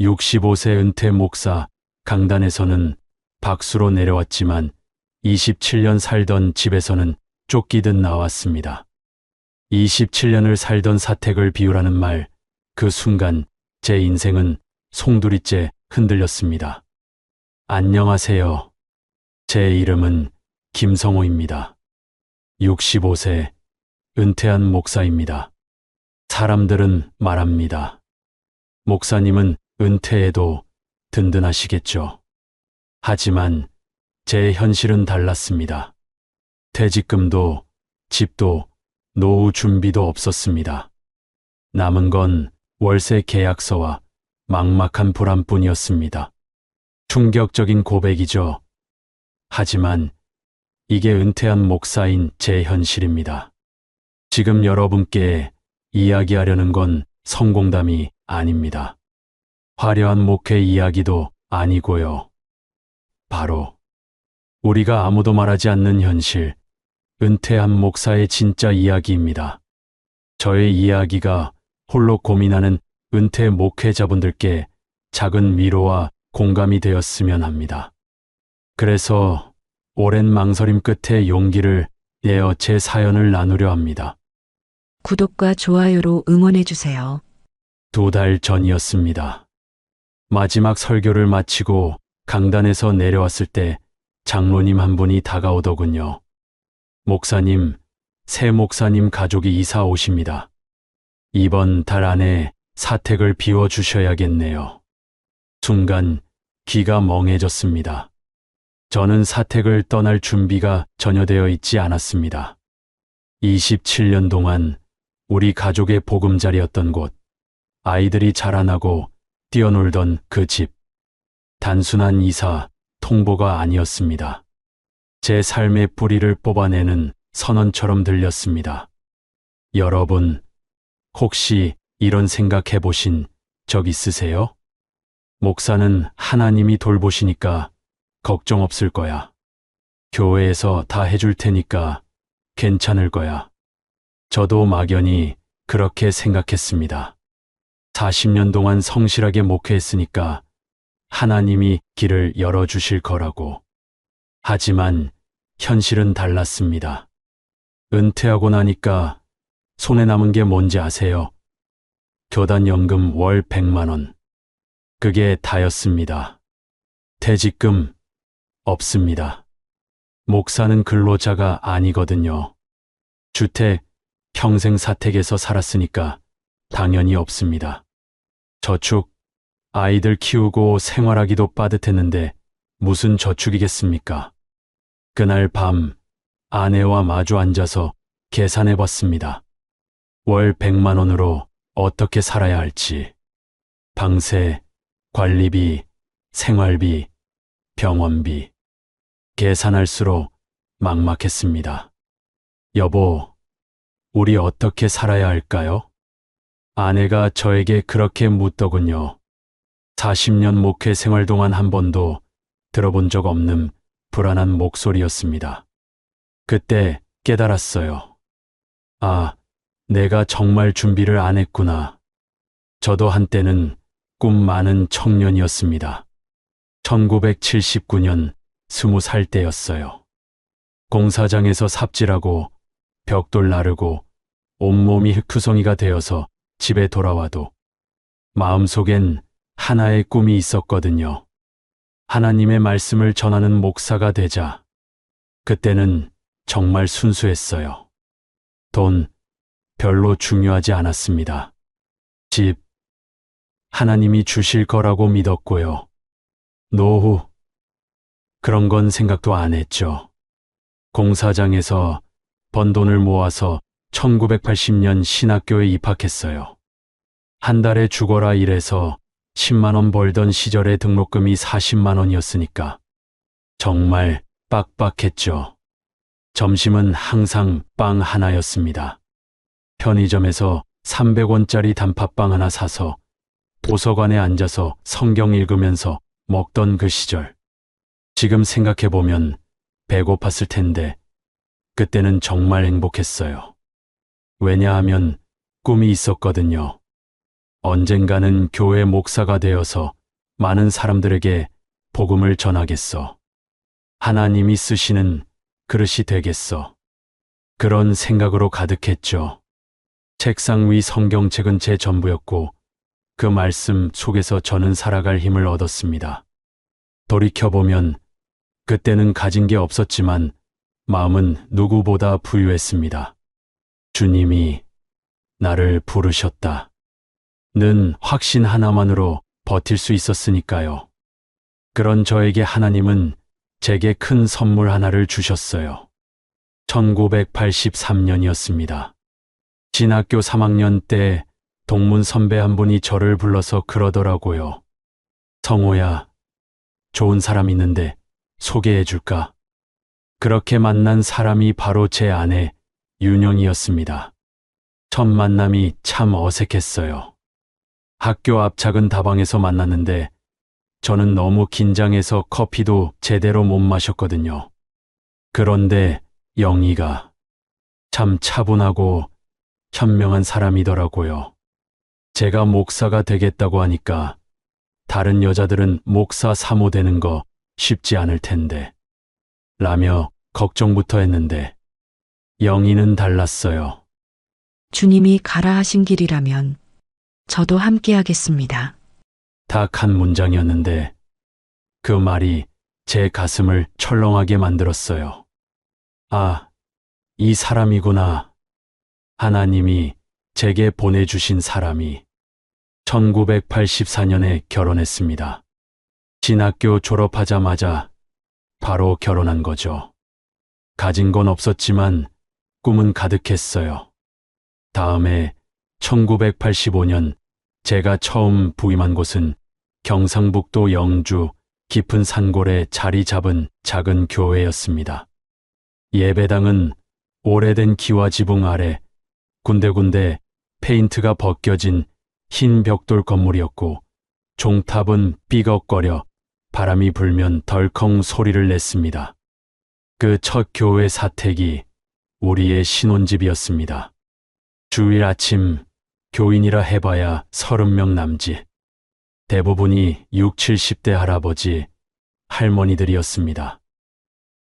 65세 은퇴 목사 강단에서는 박수로 내려왔지만 27년 살던 집에서는 쫓기듯 나왔습니다. 27년을 살던 사택을 비우라는 말, 그 순간 제 인생은 송두리째 흔들렸습니다. 안녕하세요. 제 이름은 김성호입니다. 65세 은퇴한 목사입니다. 사람들은 말합니다. 목사님은 은퇴해도 든든하시겠죠. 하지만 제 현실은 달랐습니다. 퇴직금도 집도 노후 준비도 없었습니다. 남은 건 월세 계약서와 막막한 불안뿐이었습니다. 충격적인 고백이죠. 하지만 이게 은퇴한 목사인 제 현실입니다. 지금 여러분께 이야기하려는 건 성공담이 아닙니다. 화려한 목회 이야기도 아니고요. 바로 우리가 아무도 말하지 않는 현실, 은퇴한 목사의 진짜 이야기입니다. 저의 이야기가 홀로 고민하는 은퇴 목회자분들께 작은 위로와 공감이 되었으면 합니다. 그래서 오랜 망설임 끝에 용기를 내어 제 사연을 나누려 합니다. 구독과 좋아요로 응원해주세요. 2달 전이었습니다. 마지막 설교를 마치고 강단에서 내려왔을 때 장로님 한 분이 다가오더군요. 목사님, 새 목사님 가족이 이사 오십니다. 이번 달 안에 사택을 비워주셔야겠네요. 순간 귀가 멍해졌습니다. 저는 사택을 떠날 준비가 전혀 되어 있지 않았습니다. 27년 동안 우리 가족의 보금자리였던 곳, 아이들이 자라나고 뛰어놀던 그 집, 단순한 이사, 통보가 아니었습니다. 제 삶의 뿌리를 뽑아내는 선언처럼 들렸습니다. 여러분, 혹시 이런 생각해 보신 적 있으세요? 목사는 하나님이 돌보시니까 걱정 없을 거야. 교회에서 다 해줄 테니까 괜찮을 거야. 저도 막연히 그렇게 생각했습니다. 40년 동안 성실하게 목회했으니까 하나님이 길을 열어주실 거라고. 하지만 현실은 달랐습니다. 은퇴하고 나니까 손에 남은 게 뭔지 아세요? 교단연금 월 100만 원. 그게 다였습니다. 퇴직금 없습니다. 목사는 근로자가 아니거든요. 주택, 평생 사택에서 살았으니까 당연히 없습니다. 저축, 아이들 키우고 생활하기도 빠듯했는데 무슨 저축이겠습니까? 그날 밤 아내와 마주 앉아서 계산해 봤습니다. 월 100만 원으로 어떻게 살아야 할지. 방세, 관리비, 생활비, 병원비. 계산할수록 막막했습니다. 여보, 우리 어떻게 살아야 할까요? 아내가 저에게 그렇게 묻더군요. 40년 목회 생활 동안 한 번도 들어본 적 없는 불안한 목소리였습니다. 그때 깨달았어요. 아, 내가 정말 준비를 안 했구나. 저도 한때는 꿈 많은 청년이었습니다. 1979년 20살 때였어요. 공사장에서 삽질하고 벽돌 나르고 온몸이 흙투성이가 되어서 집에 돌아와도 마음속엔 하나의 꿈이 있었거든요. 하나님의 말씀을 전하는 목사가 되자. 그때는 정말 순수했어요. 돈 별로 중요하지 않았습니다. 집, 하나님이 주실 거라고 믿었고요. 노후, 그런 건 생각도 안 했죠. 공사장에서 번 돈을 모아서 1980년 신학교에 입학했어요. 한 달에 죽어라 일해서 10만 원 벌던 시절에 등록금이 40만 원이었으니까 정말 빡빡했죠. 점심은 항상 빵 하나였습니다. 편의점에서 300원짜리 단팥빵 하나 사서 도서관에 앉아서 성경 읽으면서 먹던 그 시절. 지금 생각해보면 배고팠을 텐데 그때는 정말 행복했어요. 왜냐하면 꿈이 있었거든요. 언젠가는 교회 목사가 되어서 많은 사람들에게 복음을 전하겠어. 하나님이 쓰시는 그릇이 되겠어. 그런 생각으로 가득했죠. 책상 위 성경책은 제 전부였고 그 말씀 속에서 저는 살아갈 힘을 얻었습니다. 돌이켜보면 그때는 가진 게 없었지만 마음은 누구보다 부유했습니다. 주님이 나를 부르셨다. 는 확신 하나만으로 버틸 수 있었으니까요. 그런 저에게 하나님은 제게 큰 선물 하나를 주셨어요. 1983년이었습니다. 진학교 3학년 때 동문 선배 한 분이 저를 불러서 그러더라고요. 성호야, 좋은 사람 있는데 소개해 줄까? 그렇게 만난 사람이 바로 제 아내 윤영이었습니다. 첫 만남이 참 어색했어요. 학교 앞 작은 다방에서 만났는데 저는 너무 긴장해서 커피도 제대로 못 마셨거든요. 그런데 영희가 참 차분하고 현명한 사람이더라고요. 제가 목사가 되겠다고 하니까 다른 여자들은 목사 사모 되는 거 쉽지 않을 텐데 라며 걱정부터 했는데 영희는 달랐어요. 주님이 가라 하신 길이라면 저도 함께 하겠습니다. 딱 한 문장이었는데 그 말이 제 가슴을 철렁하게 만들었어요. 아, 이 사람이구나. 하나님이 제게 보내주신 사람이. 1984년에 결혼했습니다. 진학교 졸업하자마자 바로 결혼한 거죠. 가진 건 없었지만 꿈은 가득했어요. 다음에 1985년 제가 처음 부임한 곳은 경상북도 영주 깊은 산골에 자리 잡은 작은 교회였습니다. 예배당은 오래된 기와 지붕 아래 군데군데 페인트가 벗겨진 흰 벽돌 건물이었고 종탑은 삐걱거려 바람이 불면 덜컹 소리를 냈습니다. 그 첫 교회 사택이 우리의 신혼집이었습니다. 주일 아침 교인이라 해봐야 30명 남짓. 대부분이 60, 70대 할아버지, 할머니들이었습니다.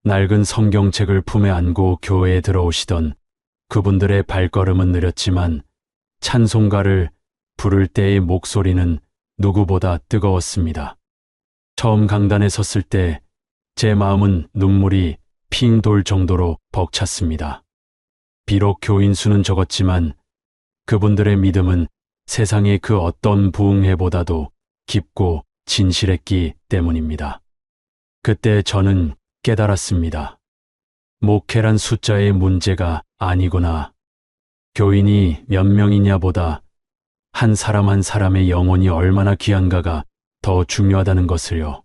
낡은 성경책을 품에 안고 교회에 들어오시던 그분들의 발걸음은 느렸지만 찬송가를 부를 때의 목소리는 누구보다 뜨거웠습니다. 처음 강단에 섰을 때 제 마음은 눈물이 핑 돌 정도로 벅찼습니다. 비록 교인 수는 적었지만 그분들의 믿음은 세상의 그 어떤 부흥회보다도 깊고 진실했기 때문입니다. 그때 저는 깨달았습니다. 목회란 숫자의 문제가 아니구나. 교인이 몇 명이냐보다 한 사람 한 사람의 영혼이 얼마나 귀한가가 더 중요하다는 것을요.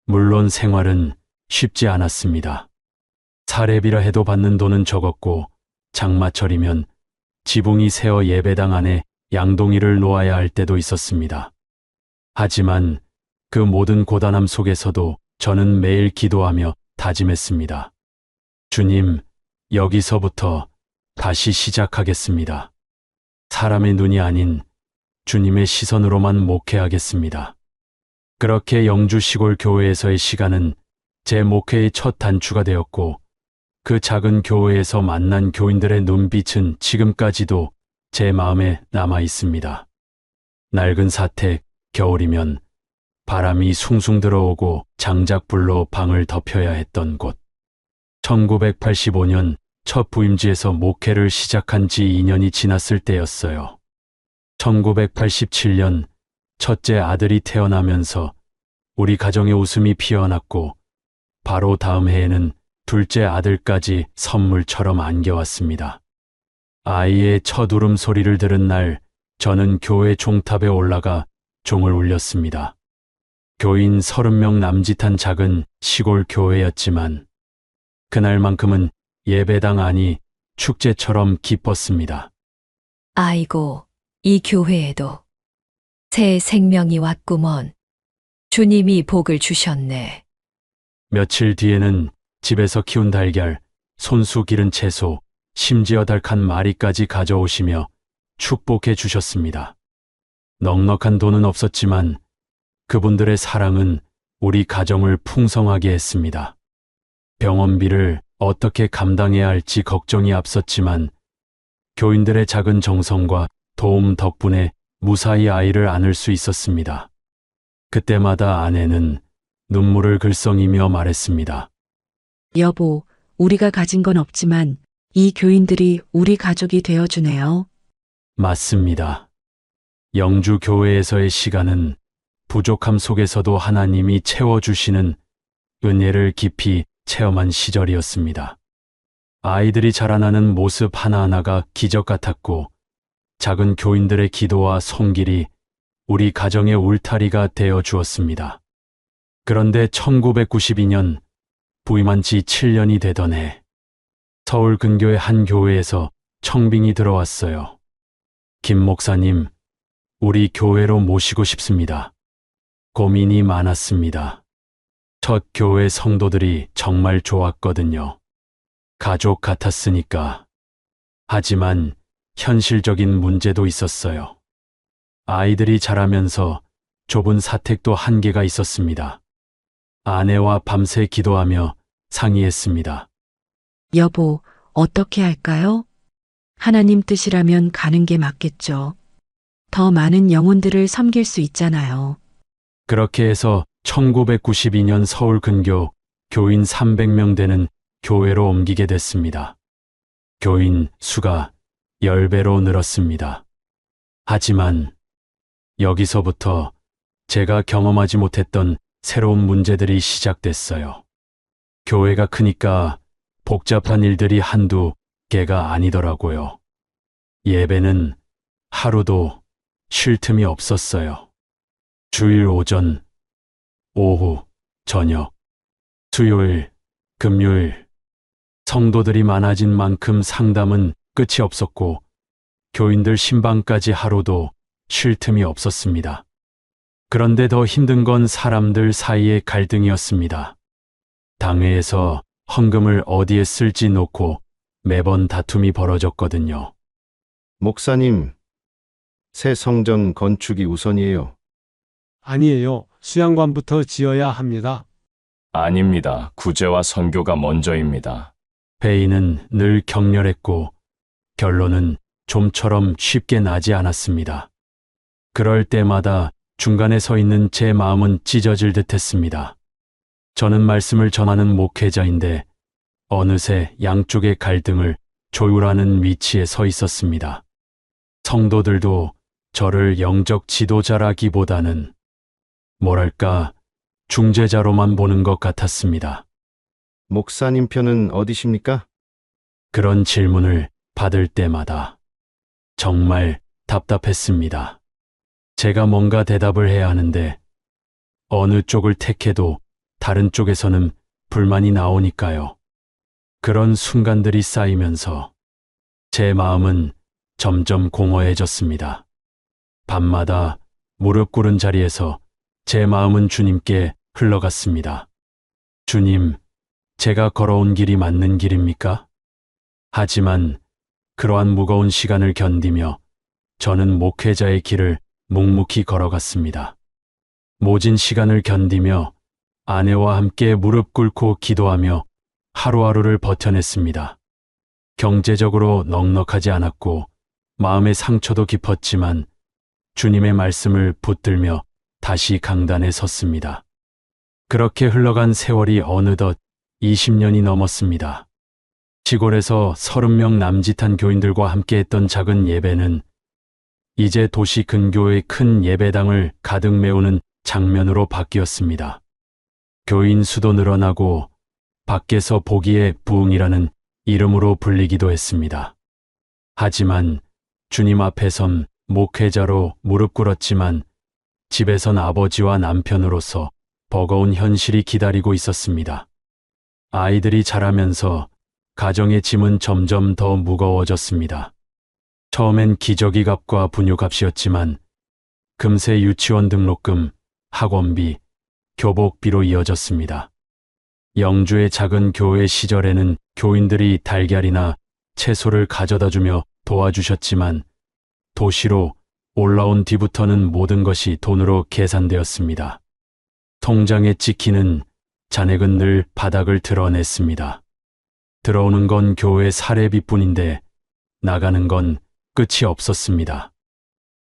물론 생활은 쉽지 않았습니다. 사례비라 해도 받는 돈은 적었고 장마철이면 지붕이 새어 예배당 안에 양동이를 놓아야 할 때도 있었습니다. 하지만 그 모든 고단함 속에서도 저는 매일 기도하며 다짐했습니다. 주님, 여기서부터 다시 시작하겠습니다. 사람의 눈이 아닌 주님의 시선으로만 목회하겠습니다. 그렇게 영주 시골 교회에서의 시간은 제 목회의 첫 단추가 되었고 그 작은 교회에서 만난 교인들의 눈빛은 지금까지도 제 마음에 남아 있습니다. 낡은 사택, 겨울이면 바람이 숭숭 들어오고 장작불로 방을 덮여야 했던 곳. 1985년 첫 부임지에서 목회를 시작한 지 2년이 지났을 때였어요. 1987년 첫째 아들이 태어나면서 우리 가정의 웃음이 피어났고 바로 다음 해에는 둘째 아들까지 선물처럼 안겨왔습니다. 아이의 첫 울음소리를 들은 날 저는 교회 종탑에 올라가 종을 울렸습니다. 교인 30명 남짓한 작은 시골 교회였지만 그날만큼은 예배당 안이 축제처럼 기뻤습니다. 아이고, 이 교회에도 새 생명이 왔구먼. 주님이 복을 주셨네. 며칠 뒤에는 집에서 키운 달걀, 손수 기른 채소, 심지어 닭 한 마리까지 가져오시며 축복해 주셨습니다. 넉넉한 돈은 없었지만 그분들의 사랑은 우리 가정을 풍성하게 했습니다. 병원비를 어떻게 감당해야 할지 걱정이 앞섰지만 교인들의 작은 정성과 도움 덕분에 무사히 아이를 안을 수 있었습니다. 그때마다 아내는 눈물을 글썽이며 말했습니다. 여보, 우리가 가진 건 없지만 이 교인들이 우리 가족이 되어주네요. 맞습니다. 영주 교회에서의 시간은 부족함 속에서도 하나님이 채워주시는 은혜를 깊이 체험한 시절이었습니다. 아이들이 자라나는 모습 하나하나가 기적 같았고 작은 교인들의 기도와 손길이 우리 가정의 울타리가 되어 주었습니다. 그런데 1992년 부임한 지 7년이 되던 해 서울 근교의 한 교회에서 청빙이 들어왔어요. 김 목사님, 우리 교회로 모시고 싶습니다. 고민이 많았습니다. 첫 교회 성도들이 정말 좋았거든요. 가족 같았으니까. 하지만 현실적인 문제도 있었어요. 아이들이 자라면서 좁은 사택도 한계가 있었습니다. 아내와 밤새 기도하며 상의했습니다. 여보, 어떻게 할까요? 하나님 뜻이라면 가는 게 맞겠죠. 더 많은 영혼들을 섬길 수 있잖아요. 그렇게 해서 1992년 서울 근교 교인 300명 되는 교회로 옮기게 됐습니다. 교인 수가 10배로 늘었습니다. 하지만 여기서부터 제가 경험하지 못했던 새로운 문제들이 시작됐어요. 교회가 크니까 복잡한 일들이 한두 개가 아니더라고요. 예배는 하루도 쉴 틈이 없었어요. 주일 오전, 오후, 저녁, 수요일, 금요일. 성도들이 많아진 만큼 상담은 끝이 없었고 교인들 신방까지 하루도 쉴 틈이 없었습니다. 그런데 더 힘든 건 사람들 사이의 갈등이었습니다. 당회에서 헌금을 어디에 쓸지 놓고 매번 다툼이 벌어졌거든요. 목사님, 새 성전 건축이 우선이에요. 아니에요. 수양관부터 지어야 합니다. 아닙니다. 구제와 선교가 먼저입니다. 회의는 늘 격렬했고 결론은 좀처럼 쉽게 나지 않았습니다. 그럴 때마다 중간에 서 있는 제 마음은 찢어질 듯했습니다. 저는 말씀을 전하는 목회자인데 어느새 양쪽의 갈등을 조율하는 위치에 서 있었습니다. 성도들도 저를 영적 지도자라기보다는 뭐랄까 중재자로만 보는 것 같았습니다. 목사님 편은 어디십니까? 그런 질문을 받을 때마다 정말 답답했습니다. 제가 뭔가 대답을 해야 하는데 어느 쪽을 택해도 다른 쪽에서는 불만이 나오니까요. 그런 순간들이 쌓이면서 제 마음은 점점 공허해졌습니다. 밤마다 무릎 꿇은 자리에서 제 마음은 주님께 흘러갔습니다. 주님, 제가 걸어온 길이 맞는 길입니까? 하지만 그러한 무거운 시간을 견디며 저는 목회자의 길을 묵묵히 걸어갔습니다. 모진 시간을 견디며 아내와 함께 무릎 꿇고 기도하며 하루하루를 버텨냈습니다. 경제적으로 넉넉하지 않았고 마음의 상처도 깊었지만 주님의 말씀을 붙들며 다시 강단에 섰습니다. 그렇게 흘러간 세월이 어느덧 20년이 넘었습니다. 시골에서 30명 남짓한 교인들과 함께했던 작은 예배는 이제 도시 근교의 큰 예배당을 가득 메우는 장면으로 바뀌었습니다. 교인 수도 늘어나고 밖에서 보기에 부흥이라는 이름으로 불리기도 했습니다. 하지만 주님 앞에선 목회자로 무릎 꿇었지만 집에선 아버지와 남편으로서 버거운 현실이 기다리고 있었습니다. 아이들이 자라면서 가정의 짐은 점점 더 무거워졌습니다. 처음엔 기저귀 값과 분유 값이었지만 금세 유치원 등록금, 학원비, 교복비로 이어졌습니다. 영주의 작은 교회 시절에는 교인들이 달걀이나 채소를 가져다 주며 도와주셨지만 도시로 올라온 뒤부터는 모든 것이 돈으로 계산되었습니다. 통장에 찍히는 잔액은 늘 바닥을 드러냈습니다. 들어오는 건 교회 사례비뿐인데 나가는 건 끝이 없었습니다.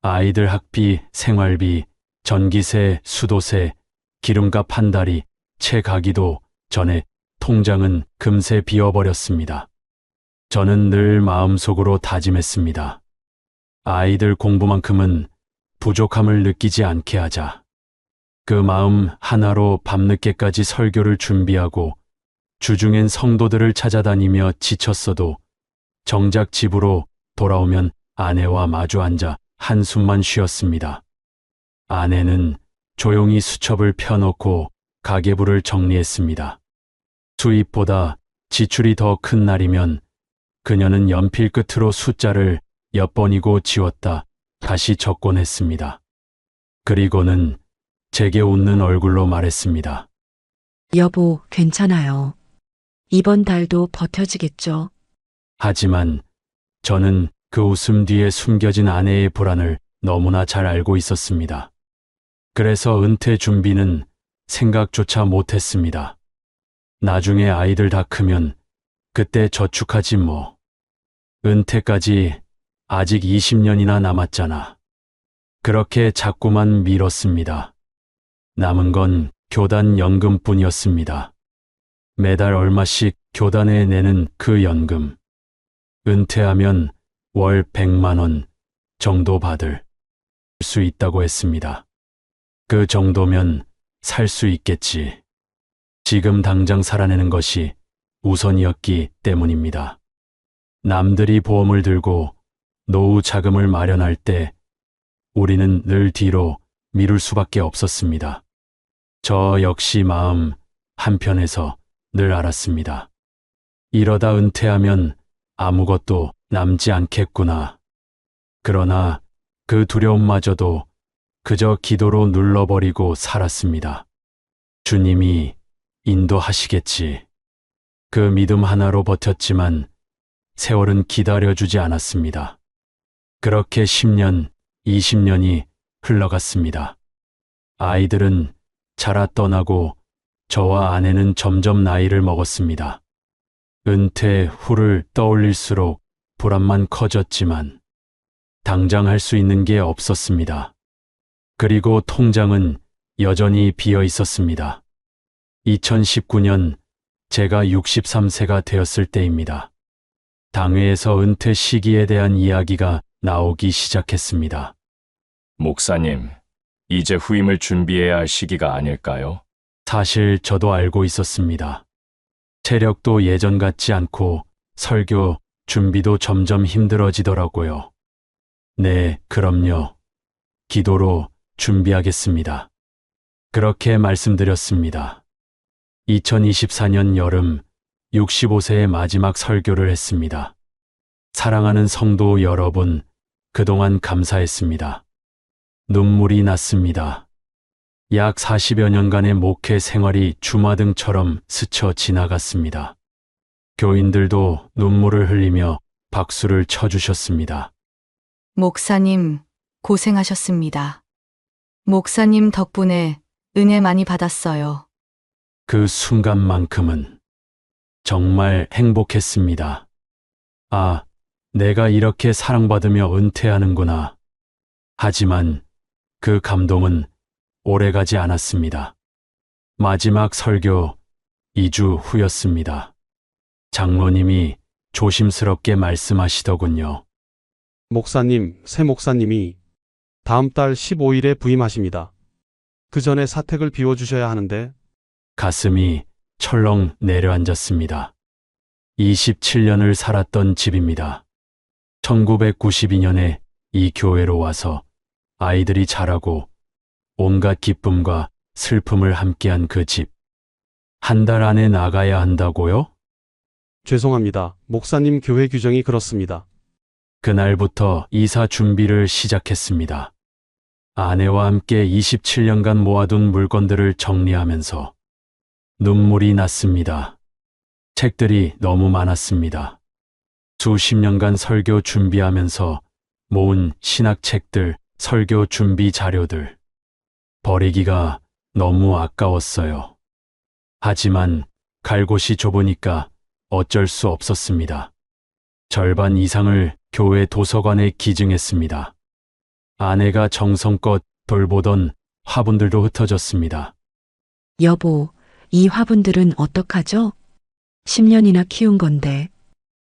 아이들 학비, 생활비, 전기세, 수도세, 기름값 한 달이 채 가기도 전에 통장은 금세 비어버렸습니다. 저는 늘 마음속으로 다짐했습니다. 아이들 공부만큼은 부족함을 느끼지 않게 하자. 그 마음 하나로 밤늦게까지 설교를 준비하고 주중엔 성도들을 찾아다니며 지쳤어도 정작 집으로 돌아오면 아내와 마주 앉아 한숨만 쉬었습니다. 아내는 조용히 수첩을 펴놓고 가계부를 정리했습니다. 수입보다 지출이 더 큰 날이면 그녀는 연필 끝으로 숫자를 몇 번이고 지웠다 다시 적곤 했습니다. 그리고는 제게 웃는 얼굴로 말했습니다. 여보, 괜찮아요. 이번 달도 버텨지겠죠? 하지만 저는 그 웃음 뒤에 숨겨진 아내의 불안을 너무나 잘 알고 있었습니다. 그래서 은퇴 준비는 생각조차 못했습니다. 나중에 아이들 다 크면 그때 저축하지 뭐. 은퇴까지 아직 20년이나 남았잖아. 그렇게 자꾸만 미뤘습니다. 남은 건 교단 연금뿐이었습니다. 매달 얼마씩 교단에 내는 그 연금. 은퇴하면 월 100만 원 정도 받을 수 있다고 했습니다. 그 정도면 살 수 있겠지. 지금 당장 살아내는 것이 우선이었기 때문입니다. 남들이 보험을 들고 노후 자금을 마련할 때 우리는 늘 뒤로 미룰 수밖에 없었습니다. 저 역시 마음 한편에서 늘 알았습니다. 이러다 은퇴하면 아무것도 남지 않겠구나. 그러나 그 두려움마저도 그저 기도로 눌러버리고 살았습니다. 주님이 인도하시겠지. 그 믿음 하나로 버텼지만 세월은 기다려주지 않았습니다. 그렇게 10년, 20년이 흘러갔습니다. 아이들은 자라 떠나고 저와 아내는 점점 나이를 먹었습니다. 은퇴 후를 떠올릴수록 불안만 커졌지만 당장 할 수 있는 게 없었습니다. 그리고 통장은 여전히 비어 있었습니다. 2019년 제가 63세가 되었을 때입니다. 당회에서 은퇴 시기에 대한 이야기가 나오기 시작했습니다. 목사님, 이제 후임을 준비해야 할 시기가 아닐까요? 사실 저도 알고 있었습니다. 체력도 예전 같지 않고 설교 준비도 점점 힘들어지더라고요. 네, 그럼요. 기도로 준비하겠습니다. 그렇게 말씀드렸습니다. 2024년 여름 65세의 마지막 설교를 했습니다. 사랑하는 성도 여러분, 그동안 감사했습니다. 눈물이 났습니다. 약 40여 년간의 목회 생활이 주마등처럼 스쳐 지나갔습니다. 교인들도 눈물을 흘리며 박수를 쳐주셨습니다. 목사님, 고생하셨습니다. 목사님 덕분에 은혜 많이 받았어요. 그 순간만큼은 정말 행복했습니다. 아, 내가 이렇게 사랑받으며 은퇴하는구나. 하지만 그 감동은 오래가지 않았습니다. 마지막 설교 2주 후였습니다. 장로님이 조심스럽게 말씀하시더군요. 목사님, 새 목사님이 다음 달 15일에 부임하십니다. 그 전에 사택을 비워주셔야 하는데. 가슴이 철렁 내려앉았습니다. 27년을 살았던 집입니다. 1992년에 이 교회로 와서 아이들이 자라고 온갖 기쁨과 슬픔을 함께한 그 집. 한 달 안에 나가야 한다고요? 죄송합니다. 목사님 교회 규정이 그렇습니다. 그날부터 이사 준비를 시작했습니다. 아내와 함께 27년간 모아둔 물건들을 정리하면서 눈물이 났습니다. 책들이 너무 많았습니다. 수십 년간 설교 준비하면서 모은 신학책들, 설교 준비 자료들. 버리기가 너무 아까웠어요. 하지만 갈 곳이 좁으니까 어쩔 수 없었습니다. 절반 이상을 교회 도서관에 기증했습니다. 아내가 정성껏 돌보던 화분들도 흩어졌습니다. 여보, 이 화분들은 어떡하죠? 10년이나 키운 건데.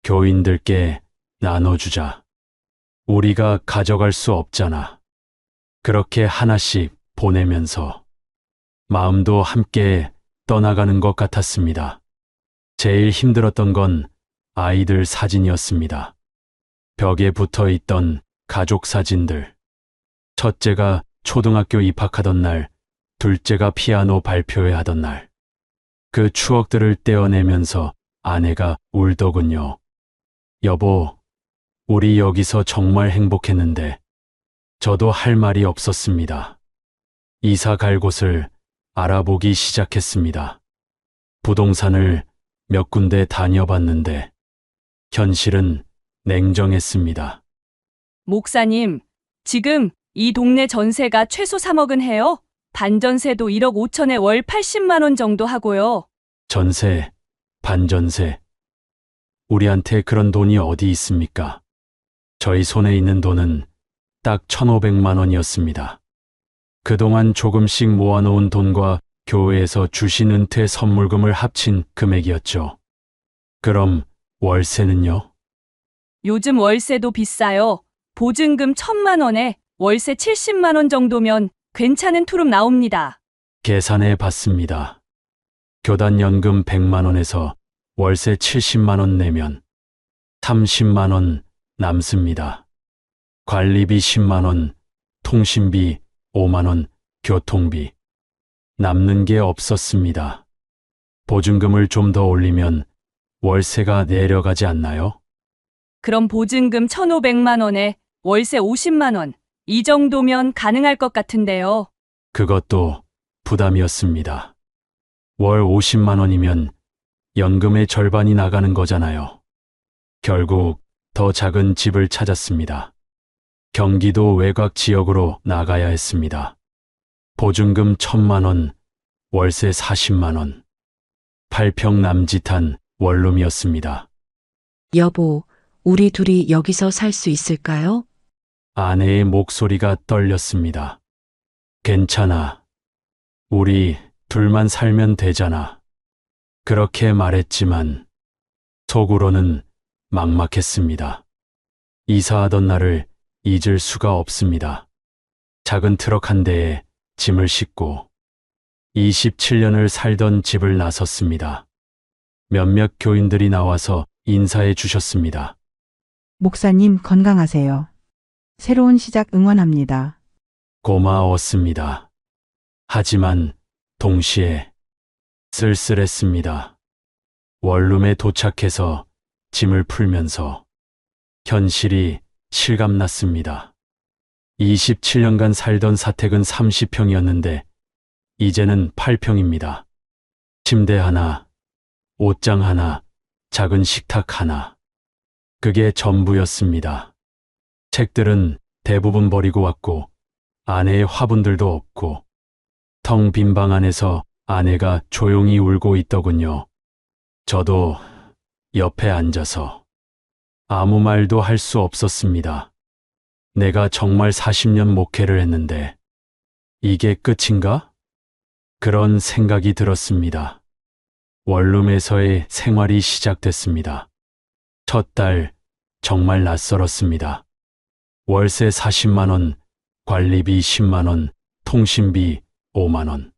교인들께 나눠주자. 우리가 가져갈 수 없잖아. 그렇게 하나씩 보내면서 마음도 함께 떠나가는 것 같았습니다. 제일 힘들었던 건 아이들 사진이었습니다. 벽에 붙어 있던 가족 사진들. 첫째가 초등학교 입학하던 날, 둘째가 피아노 발표회 하던 날. 그 추억들을 떼어내면서 아내가 울더군요. 여보, 우리 여기서 정말 행복했는데 저도 할 말이 없었습니다. 이사 갈 곳을 알아보기 시작했습니다. 부동산을 몇 군데 다녀봤는데 현실은 냉정했습니다. 목사님, 지금 이 동네 전세가 최소 3억은 해요. 반전세도 1억 5천에 월 80만 원 정도 하고요. 전세, 반전세. 우리한테 그런 돈이 어디 있습니까? 저희 손에 있는 돈은 딱 1,500만 원이었습니다. 그동안 조금씩 모아놓은 돈과 교회에서 주신 은퇴 선물금을 합친 금액이었죠. 그럼 월세는요? 요즘 월세도 비싸요. 보증금 1,000만 원에 월세 70만 원 정도면 괜찮은 투룸 나옵니다. 계산해 봤습니다. 교단연금 100만 원에서 월세 70만 원 내면 30만 원 남습니다. 관리비 10만 원, 통신비 5만 원, 교통비. 남는 게 없었습니다. 보증금을 좀 더 올리면 월세가 내려가지 않나요? 그럼 보증금 1,500만 원에 월세 50만 원. 이 정도면 가능할 것 같은데요. 그것도 부담이었습니다. 월 50만 원이면 연금의 절반이 나가는 거잖아요. 결국 더 작은 집을 찾았습니다. 경기도 외곽 지역으로 나가야 했습니다. 보증금 1,000만 원, 월세 40만 원. 8평 남짓한 원룸이었습니다. 여보, 우리 둘이 여기서 살 수 있을까요? 아내의 목소리가 떨렸습니다. 괜찮아. 우리 둘만 살면 되잖아. 그렇게 말했지만 속으로는 막막했습니다. 이사하던 날을 잊을 수가 없습니다. 작은 트럭 한 대에 짐을 싣고 27년을 살던 집을 나섰습니다. 몇몇 교인들이 나와서 인사해 주셨습니다. 목사님 건강하세요. 새로운 시작 응원합니다. 고마웠습니다. 하지만 동시에 쓸쓸했습니다. 원룸에 도착해서 짐을 풀면서 현실이 실감났습니다. 27년간 살던 사택은 30평이었는데 이제는 8평입니다. 침대 하나, 옷장 하나, 작은 식탁 하나. 그게 전부였습니다. 책들은 대부분 버리고 왔고 아내의 화분들도 없고 텅 빈 방 안에서 아내가 조용히 울고 있더군요. 저도 옆에 앉아서 아무 말도 할 수 없었습니다. 내가 정말 40년 목회를 했는데 이게 끝인가? 그런 생각이 들었습니다. 원룸에서의 생활이 시작됐습니다. 첫 달 정말 낯설었습니다. 월세 40만 원, 관리비 10만 원, 통신비 5만 원.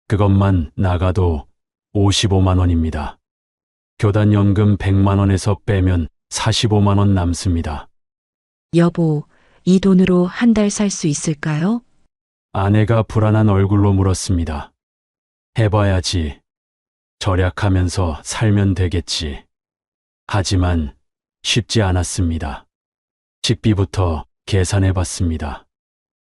그것만 나가도 55만 원입니다. 교단연금 100만 원에서 빼면 45만 원 남습니다. 여보, 이 돈으로 한 달 살 수 있을까요? 아내가 불안한 얼굴로 물었습니다. 해봐야지. 절약하면서 살면 되겠지. 하지만 쉽지 않았습니다. 식비부터 계산해 봤습니다.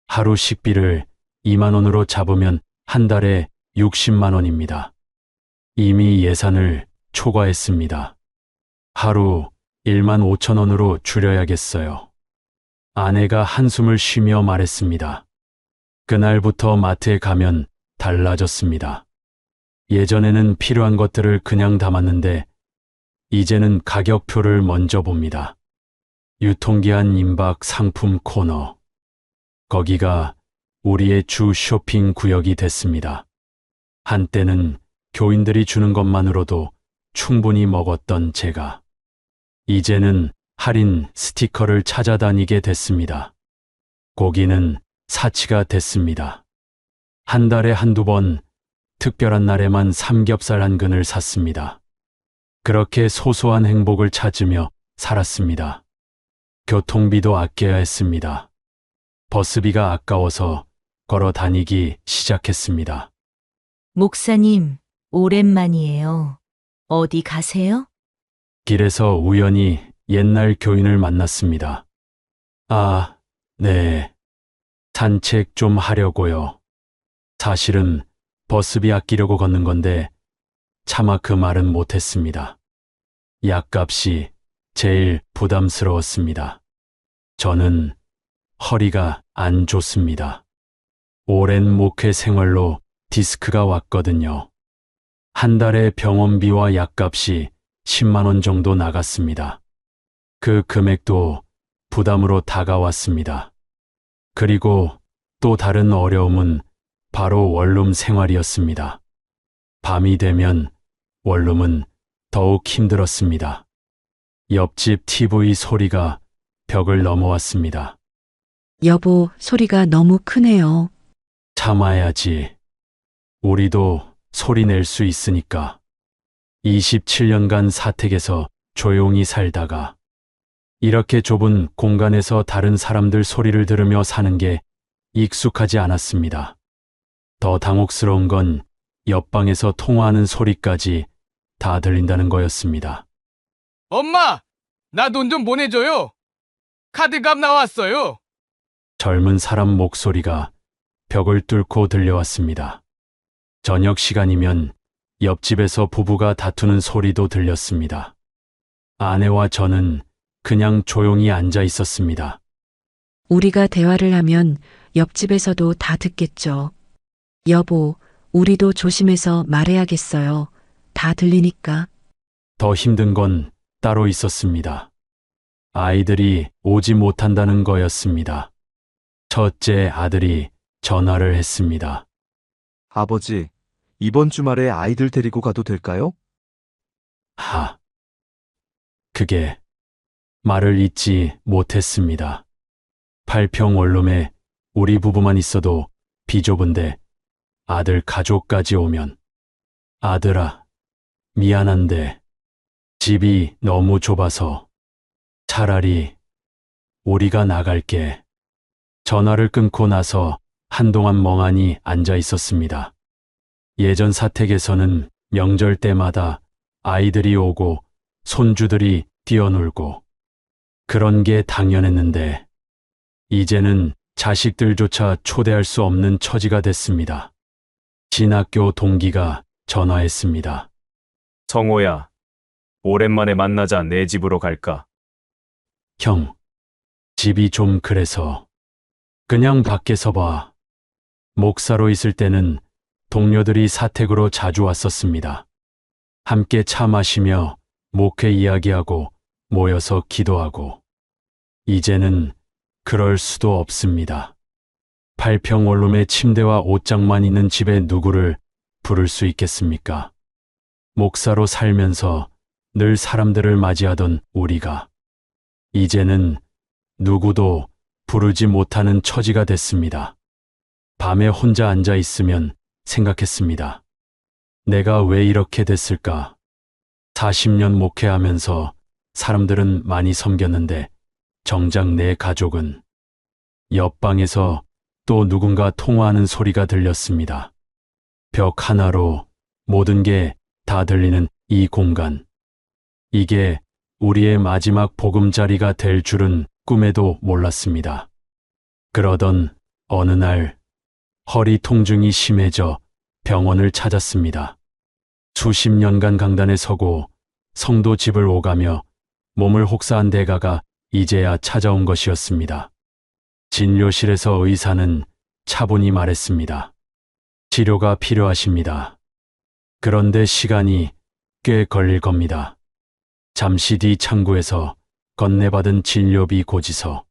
하루 식비를 2만 원으로 잡으면 한 달에 60만 원입니다. 이미 예산을 초과했습니다. 하루 1만 5천 원으로 줄여야겠어요. 아내가 한숨을 쉬며 말했습니다. 그날부터 마트에 가면 달라졌습니다. 예전에는 필요한 것들을 그냥 담았는데 이제는 가격표를 먼저 봅니다. 유통기한 임박 상품 코너. 거기가 우리의 주 쇼핑 구역이 됐습니다. 한때는 교인들이 주는 것만으로도 충분히 먹었던 제가 이제는 할인 스티커를 찾아다니게 됐습니다. 고기는 사치가 됐습니다. 한 달에 한두 번 특별한 날에만 삼겹살 한 근을 샀습니다. 그렇게 소소한 행복을 찾으며 살았습니다. 교통비도 아껴야 했습니다. 버스비가 아까워서 걸어 다니기 시작했습니다. 목사님, 오랜만이에요. 어디 가세요? 길에서 우연히 옛날 교인을 만났습니다. 아, 네. 산책 좀 하려고요. 사실은 버스비 아끼려고 걷는 건데 차마 그 말은 못했습니다. 약값이 제일 부담스러웠습니다. 저는 허리가 안 좋습니다. 오랜 목회 생활로 디스크가 왔거든요. 한 달에 병원비와 약값이 10만 원 정도 나갔습니다. 그 금액도 부담으로 다가왔습니다. 그리고 또 다른 어려움은 바로 원룸 생활이었습니다. 밤이 되면 원룸은 더욱 힘들었습니다. 옆집 TV 소리가 벽을 넘어왔습니다. 여보, 소리가 너무 크네요. 참아야지. 우리도 소리 낼 수 있으니까. 27년간 사택에서 조용히 살다가 이렇게 좁은 공간에서 다른 사람들 소리를 들으며 사는 게 익숙하지 않았습니다. 더 당혹스러운 건 옆방에서 통화하는 소리까지 다 들린다는 거였습니다. 엄마! 나 돈 좀 보내줘요! 카드값 나왔어요! 젊은 사람 목소리가 벽을 뚫고 들려왔습니다. 저녁 시간이면 옆집에서 부부가 다투는 소리도 들렸습니다. 아내와 저는 그냥 조용히 앉아 있었습니다. 우리가 대화를 하면 옆집에서도 다 듣겠죠. 여보, 우리도 조심해서 말해야겠어요. 다 들리니까. 더 힘든 건 따로 있었습니다. 아이들이 오지 못한다는 거였습니다. 첫째 아들이 전화를 했습니다. 아버지, 이번 주말에 아이들 데리고 가도 될까요? 그게 말을 잇지 못했습니다. 8평 원룸에 우리 부부만 있어도 비좁은데 아들 가족까지 오면 아들아, 미안한데 집이 너무 좁아서 차라리 우리가 나갈게. 전화를 끊고 나서 한동안 멍하니 앉아 있었습니다. 예전 사택에서는 명절 때마다 아이들이 오고 손주들이 뛰어놀고 그런 게 당연했는데 이제는 자식들조차 초대할 수 없는 처지가 됐습니다. 진학교 동기가 전화했습니다. 성호야, 오랜만에 만나자. 내 집으로 갈까? 형, 집이 좀 그래서 그냥 밖에서 봐. 목사로 있을 때는 동료들이 사택으로 자주 왔었습니다. 함께 차 마시며 목회 이야기하고 모여서 기도하고 이제는 그럴 수도 없습니다. 8평 원룸에 침대와 옷장만 있는 집에 누구를 부를 수 있겠습니까? 목사로 살면서 늘 사람들을 맞이하던 우리가 이제는 누구도 부르지 못하는 처지가 됐습니다. 밤에 혼자 앉아 있으면 생각했습니다. 내가 왜 이렇게 됐을까? 40년 목회하면서 사람들은 많이 섬겼는데 정작 내 가족은 옆방에서 또 누군가 통화하는 소리가 들렸습니다. 벽 하나로 모든 게 다 들리는 이 공간. 이게 우리의 마지막 보금자리가 될 줄은 꿈에도 몰랐습니다. 그러던 어느 날 허리 통증이 심해져 병원을 찾았습니다. 수십 년간 강단에 서고 성도 집을 오가며 몸을 혹사한 대가가 이제야 찾아온 것이었습니다. 진료실에서 의사는 차분히 말했습니다. 치료가 필요하십니다. 그런데 시간이 꽤 걸릴 겁니다. 잠시 뒤 창구에서 건네받은 진료비 고지서.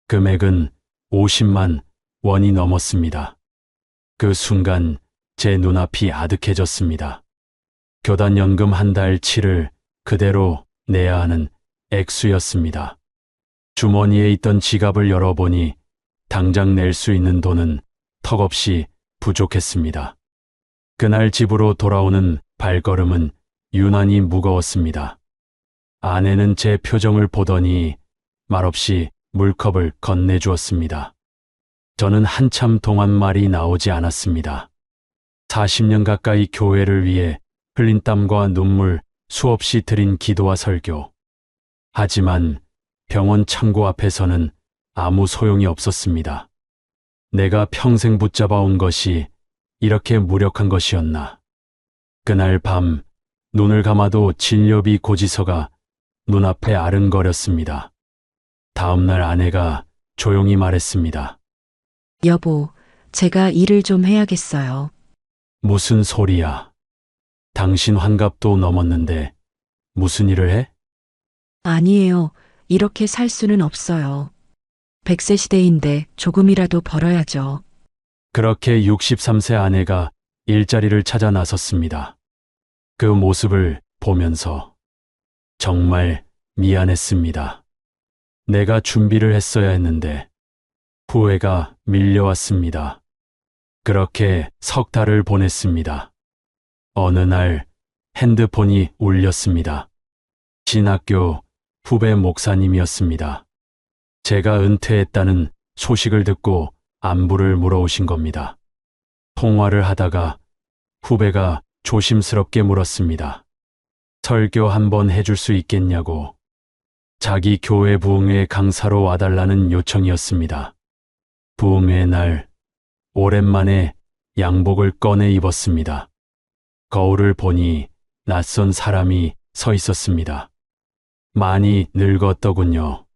금액은 50만 원이 넘었습니다. 그 순간 제 눈앞이 아득해졌습니다. 교단연금 한 달치를 그대로 내야 하는 액수였습니다. 주머니에 있던 지갑을 열어보니 당장 낼 수 있는 돈은 턱없이 부족했습니다. 그날 집으로 돌아오는 발걸음은 유난히 무거웠습니다. 아내는 제 표정을 보더니 말없이 물컵을 건네주었습니다. 저는 한참 동안 말이 나오지 않았습니다. 40년 가까이 교회를 위해 흘린 땀과 눈물 수없이 드린 기도와 설교. 하지만 병원 창고 앞에서는 아무 소용이 없었습니다. 내가 평생 붙잡아온 것이 이렇게 무력한 것이었나. 그날 밤 눈을 감아도 진료비 고지서가 눈앞에 아른거렸습니다. 다음날 아내가 조용히 말했습니다. 여보, 제가 일을 좀 해야겠어요. 무슨 소리야. 당신 환갑도 넘었는데 무슨 일을 해? 아니에요. 이렇게 살 수는 없어요. 100세 시대인데 조금이라도 벌어야죠. 그렇게 63세 아내가 일자리를 찾아 나섰습니다. 그 모습을 보면서 정말 미안했습니다. 내가 준비를 했어야 했는데 후회가 밀려왔습니다. 그렇게 석 달을 보냈습니다. 어느 날 핸드폰이 울렸습니다. 신학교 후배 목사님이었습니다. 제가 은퇴했다는 소식을 듣고 안부를 물어오신 겁니다. 통화를 하다가 후배가 조심스럽게 물었습니다. 설교 한번 해줄 수 있겠냐고. 자기 교회 부흥회 강사로 와달라는 요청이었습니다. 부흥회 날 오랜만에 양복을 꺼내 입었습니다. 거울을 보니 낯선 사람이 서 있었습니다. 많이 늙었더군요.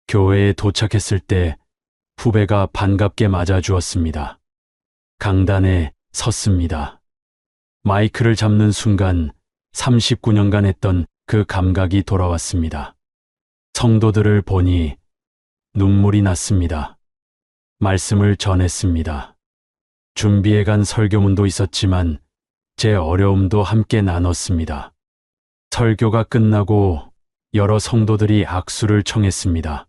교회에 도착했을 때 후배가 반갑게 맞아주었습니다. 강단에 섰습니다. 마이크를 잡는 순간 39년간 했던 그 감각이 돌아왔습니다. 성도들을 보니 눈물이 났습니다. 말씀을 전했습니다. 준비해간 설교문도 있었지만 제 어려움도 함께 나눴습니다. 설교가 끝나고 여러 성도들이 악수를 청했습니다.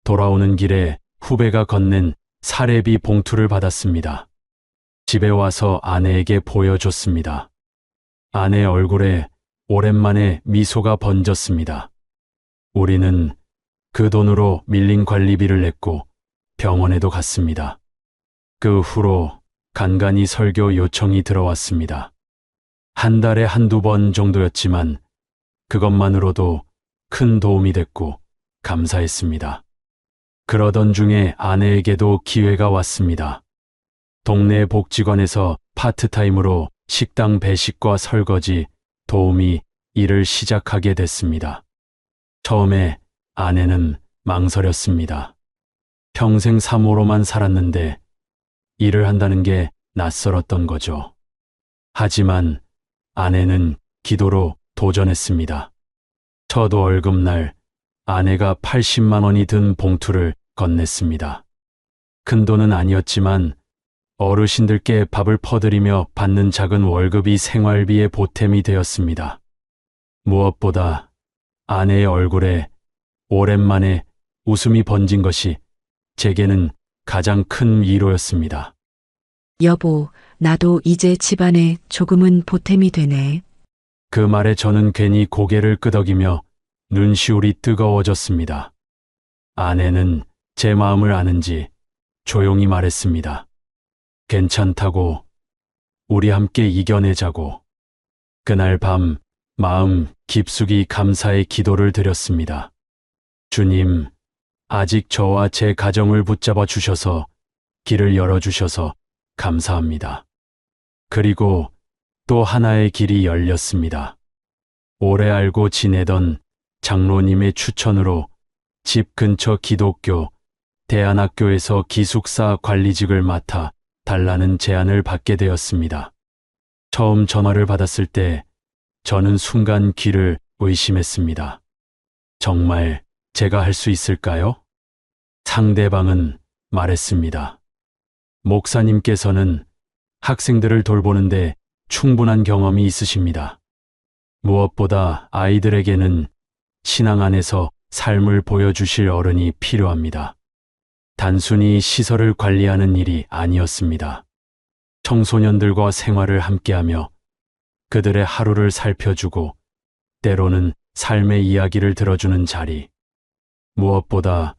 돌아오는 길에 후배가 건넨 사례비 봉투를 받았습니다. 집에 와서 아내에게 보여줬습니다. 아내 얼굴에 오랜만에 미소가 번졌습니다. 우리는 그 돈으로 밀린 관리비를 냈고 병원에도 갔습니다. 그 후로 간간히 설교 요청이 들어왔습니다. 한 달에 한두 번 정도였지만 그것만으로도 큰 도움이 됐고 감사했습니다. 그러던 중에 아내에게도 기회가 왔습니다. 동네 복지관에서 파트타임으로 식당 배식과 설거지, 도우미 일을 시작하게 됐습니다. 처음에 아내는 망설였습니다. 평생 사모로만 살았는데 일을 한다는 게 낯설었던 거죠. 하지만 아내는 기도로 도전했습니다. 첫 월급날 아내가 80만 원이 든 봉투를 건넸습니다. 큰 돈은 아니었지만 어르신들께 밥을 퍼드리며 받는 작은 월급이 생활비의 보탬이 되었습니다. 무엇보다 아내의 얼굴에 오랜만에 웃음이 번진 것이 제게는 가장 큰 위로였습니다. 여보, 나도 이제 집안에 조금은 보탬이 되네. 그 말에 저는 괜히 고개를 끄덕이며 눈시울이 뜨거워졌습니다. 아내는 제 마음을 아는지 조용히 말했습니다. 괜찮다고, 우리 함께 이겨내자고. 그날 밤 마음 깊숙이 감사의 기도를 드렸습니다. 주님, 아직 저와 제 가정을 붙잡아 주셔서 길을 열어주셔서 감사합니다. 그리고 또 하나의 길이 열렸습니다. 오래 알고 지내던 장로님의 추천으로 집 근처 기독교 대안학교에서 기숙사 관리직을 맡아 달라는 제안을 받게 되었습니다. 처음 전화를 받았을 때 저는 순간 귀를 의심했습니다. 정말 제가 할 수 있을까요? 상대방은 말했습니다. 목사님께서는 학생들을 돌보는데 충분한 경험이 있으십니다. 무엇보다 아이들에게는 신앙 안에서 삶을 보여주실 어른이 필요합니다. 단순히 시설을 관리하는 일이 아니었습니다. 청소년들과 생활을 함께하며 그들의 하루를 살펴주고 때로는 삶의 이야기를 들어주는 자리. 무엇보다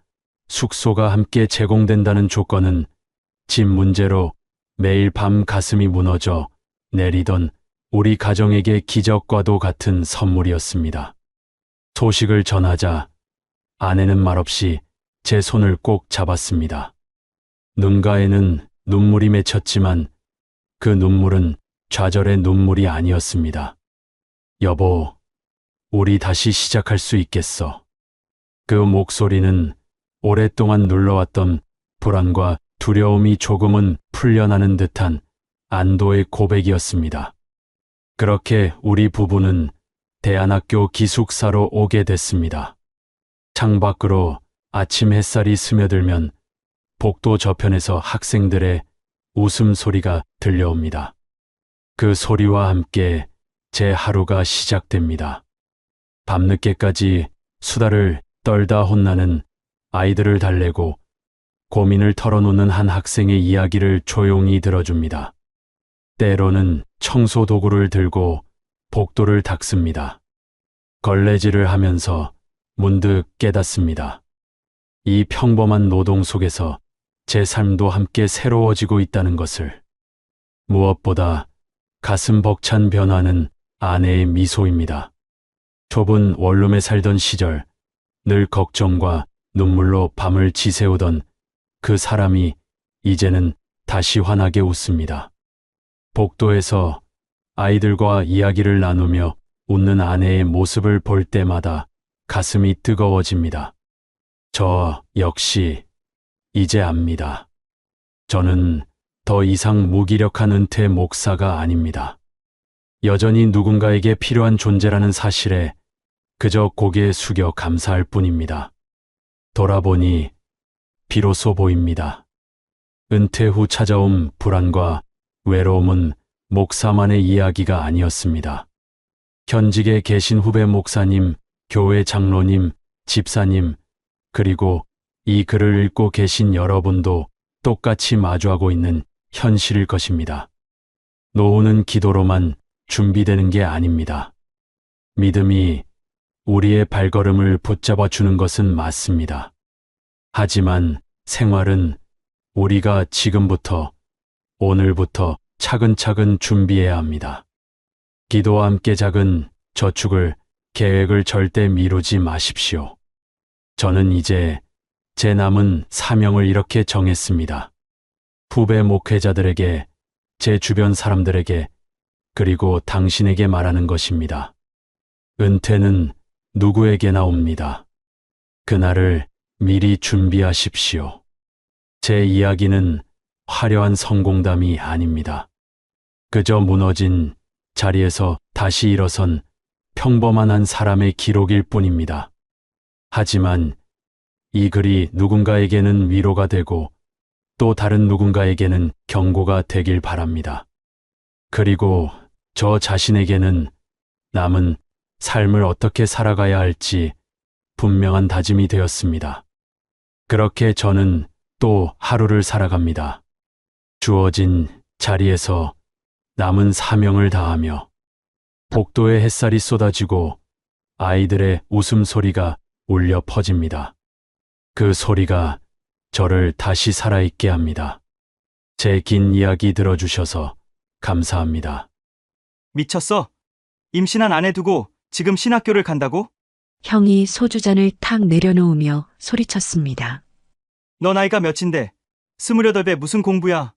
숙소가 함께 제공된다는 조건은 집 문제로 매일 밤 가슴이 무너져 내리던 우리 가정에게 기적과도 같은 선물이었습니다. 소식을 전하자 아내는 말없이 제 손을 꼭 잡았습니다. 눈가에는 눈물이 맺혔지만 그 눈물은 좌절의 눈물이 아니었습니다. 여보, 우리 다시 시작할 수 있겠어. 그 목소리는 오랫동안 눌러왔던 불안과 두려움이 조금은 풀려나는 듯한 안도의 고백이었습니다. 그렇게 우리 부부는 대안학교 기숙사로 오게 됐습니다. 창밖으로 아침 햇살이 스며들면 복도 저편에서 학생들의 웃음소리가 들려옵니다. 그 소리와 함께 제 하루가 시작됩니다. 밤늦게까지 수다를 떨다 혼나는 아이들을 달래고 고민을 털어놓는 한 학생의 이야기를 조용히 들어줍니다. 때로는 청소 도구를 들고 복도를 닦습니다. 걸레질을 하면서 문득 깨닫습니다. 이 평범한 노동 속에서 제 삶도 함께 새로워지고 있다는 것을. 무엇보다 가슴 벅찬 변화는 아내의 미소입니다. 좁은 원룸에 살던 시절 늘 걱정과 눈물로 밤을 지새우던 그 사람이 이제는 다시 환하게 웃습니다. 복도에서 아이들과 이야기를 나누며 웃는 아내의 모습을 볼 때마다 가슴이 뜨거워집니다. 저 역시 이제 압니다. 저는 더 이상 무기력한 은퇴 목사가 아닙니다. 여전히 누군가에게 필요한 존재라는 사실에 그저 고개 숙여 감사할 뿐입니다. 돌아보니 비로소 보입니다. 은퇴 후 찾아온 불안과 외로움은 목사만의 이야기가 아니었습니다. 현직에 계신 후배 목사님, 교회 장로님, 집사님, 그리고 이 글을 읽고 계신 여러분도 똑같이 마주하고 있는 현실일 것입니다. 노후는 기도로만 준비되는 게 아닙니다. 믿음이 우리의 발걸음을 붙잡아 주는 것은 맞습니다. 하지만 생활은 우리가 지금부터, 오늘부터 차근차근 준비해야 합니다. 기도와 함께 작은 저축을, 계획을 절대 미루지 마십시오. 저는 이제 제 남은 사명을 이렇게 정했습니다. 후배 목회자들에게, 제 주변 사람들에게, 그리고 당신에게 말하는 것입니다. 은퇴는 누구에게나 옵니다. 그날을 미리 준비하십시오. 제 이야기는 화려한 성공담이 아닙니다. 그저 무너진 자리에서 다시 일어선 평범한 한 사람의 기록일 뿐입니다. 하지만 이 글이 누군가에게는 위로가 되고 또 다른 누군가에게는 경고가 되길 바랍니다. 그리고 저 자신에게는 남은 삶을 어떻게 살아가야 할지 분명한 다짐이 되었습니다. 그렇게 저는 또 하루를 살아갑니다. 주어진 자리에서 남은 사명을 다하며 복도에 햇살이 쏟아지고 아이들의 웃음소리가 울려 퍼집니다. 그 소리가 저를 다시 살아있게 합니다. 제 긴 이야기 들어주셔서 감사합니다. 미쳤어? 임신한 아내 두고 지금 신학교를 간다고? 형이 소주잔을 탁 내려놓으며 소리쳤습니다. 너 나이가 몇인데 28배 무슨 공부야?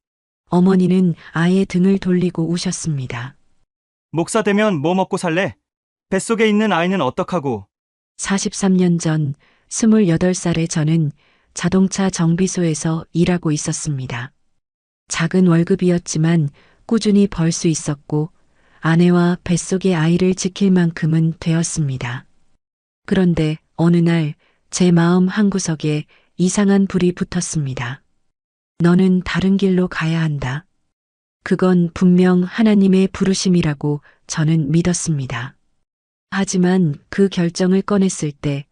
어머니는 아이의 등을 돌리고 우셨습니다. 목사 되면 뭐 먹고 살래? 뱃속에 있는 아이는 어떡하고? 43년 전 28살의 저는 자동차 정비소에서 일하고 있었습니다. 작은 월급이었지만 꾸준히 벌 수 있었고 아내와 뱃속의 아이를 지킬 만큼은 되었습니다. 그런데 어느 날 제 마음 한구석에 이상한 불이 붙었습니다. 너는 다른 길로 가야 한다. 그건 분명 하나님의 부르심이라고 저는 믿었습니다. 하지만 그 결정을 꺼냈을 때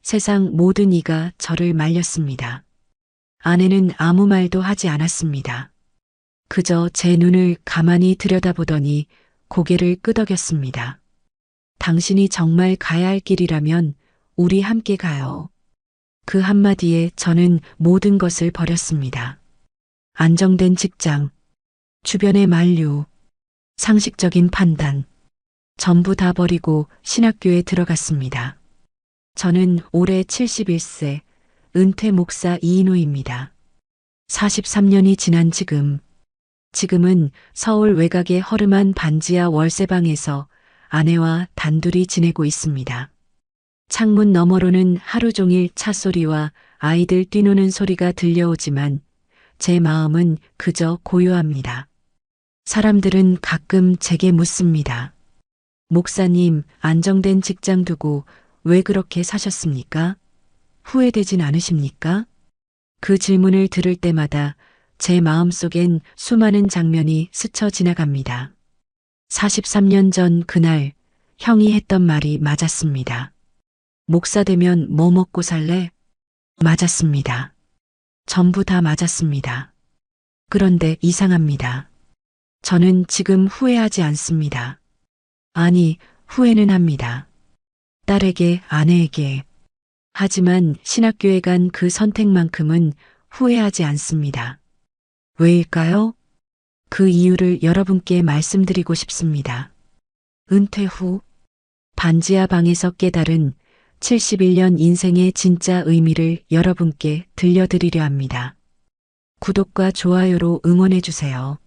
세상 모든 이가 저를 말렸습니다. 아내는 아무 말도 하지 않았습니다. 그저 제 눈을 가만히 들여다보더니 고개를 끄덕였습니다. 당신이 정말 가야 할 길이라면 우리 함께 가요. 그 한마디에 저는 모든 것을 버렸습니다. 안정된 직장, 주변의 만류, 상식적인 판단, 전부 다 버리고 신학교에 들어갔습니다. 저는 올해 71세, 은퇴 목사 이인우입니다. 43년이 지난 지금은 서울 외곽의 허름한 반지하 월세방에서 아내와 단둘이 지내고 있습니다. 창문 너머로는 하루 종일 차 소리와 아이들 뛰노는 소리가 들려오지만 제 마음은 그저 고요합니다. 사람들은 가끔 제게 묻습니다. 목사님, 안정된 직장 두고 왜 그렇게 사셨습니까? 후회되진 않으십니까? 그 질문을 들을 때마다 제 마음속엔 수많은 장면이 스쳐 지나갑니다. 43년 전 그날 형이 했던 말이 맞았습니다. 목사 되면 뭐 먹고 살래? 맞았습니다. 전부 다 맞았습니다. 그런데 이상합니다. 저는 지금 후회하지 않습니다. 아니, 후회는 합니다. 딸에게, 아내에게. 하지만 신학교에 간 그 선택만큼은 후회하지 않습니다. 왜일까요? 그 이유를 여러분께 말씀드리고 싶습니다. 은퇴 후 반지하 방에서 깨달은 71년 인생의 진짜 의미를 여러분께 들려드리려 합니다. 구독과 좋아요로 응원해 주세요.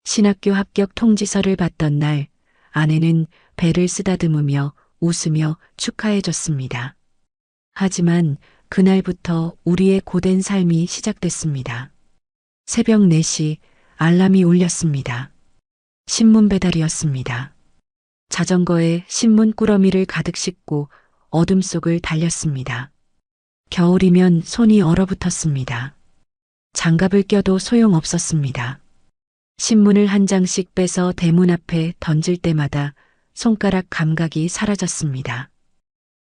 신학교 합격 통지서를 받던 날 아내는 배를 쓰다듬으며 웃으며 축하해 줬습니다. 하지만 그날부터 우리의 고된 삶이 시작됐습니다. 새벽 4시 알람이 울렸습니다. 신문 배달이었습니다. 자전거에 신문 꾸러미를 가득 싣고 어둠 속을 달렸습니다. 겨울이면 손이 얼어붙었습니다. 장갑을 껴도 소용없었습니다. 신문을 한 장씩 빼서 대문 앞에 던질 때마다 손가락 감각이 사라졌습니다.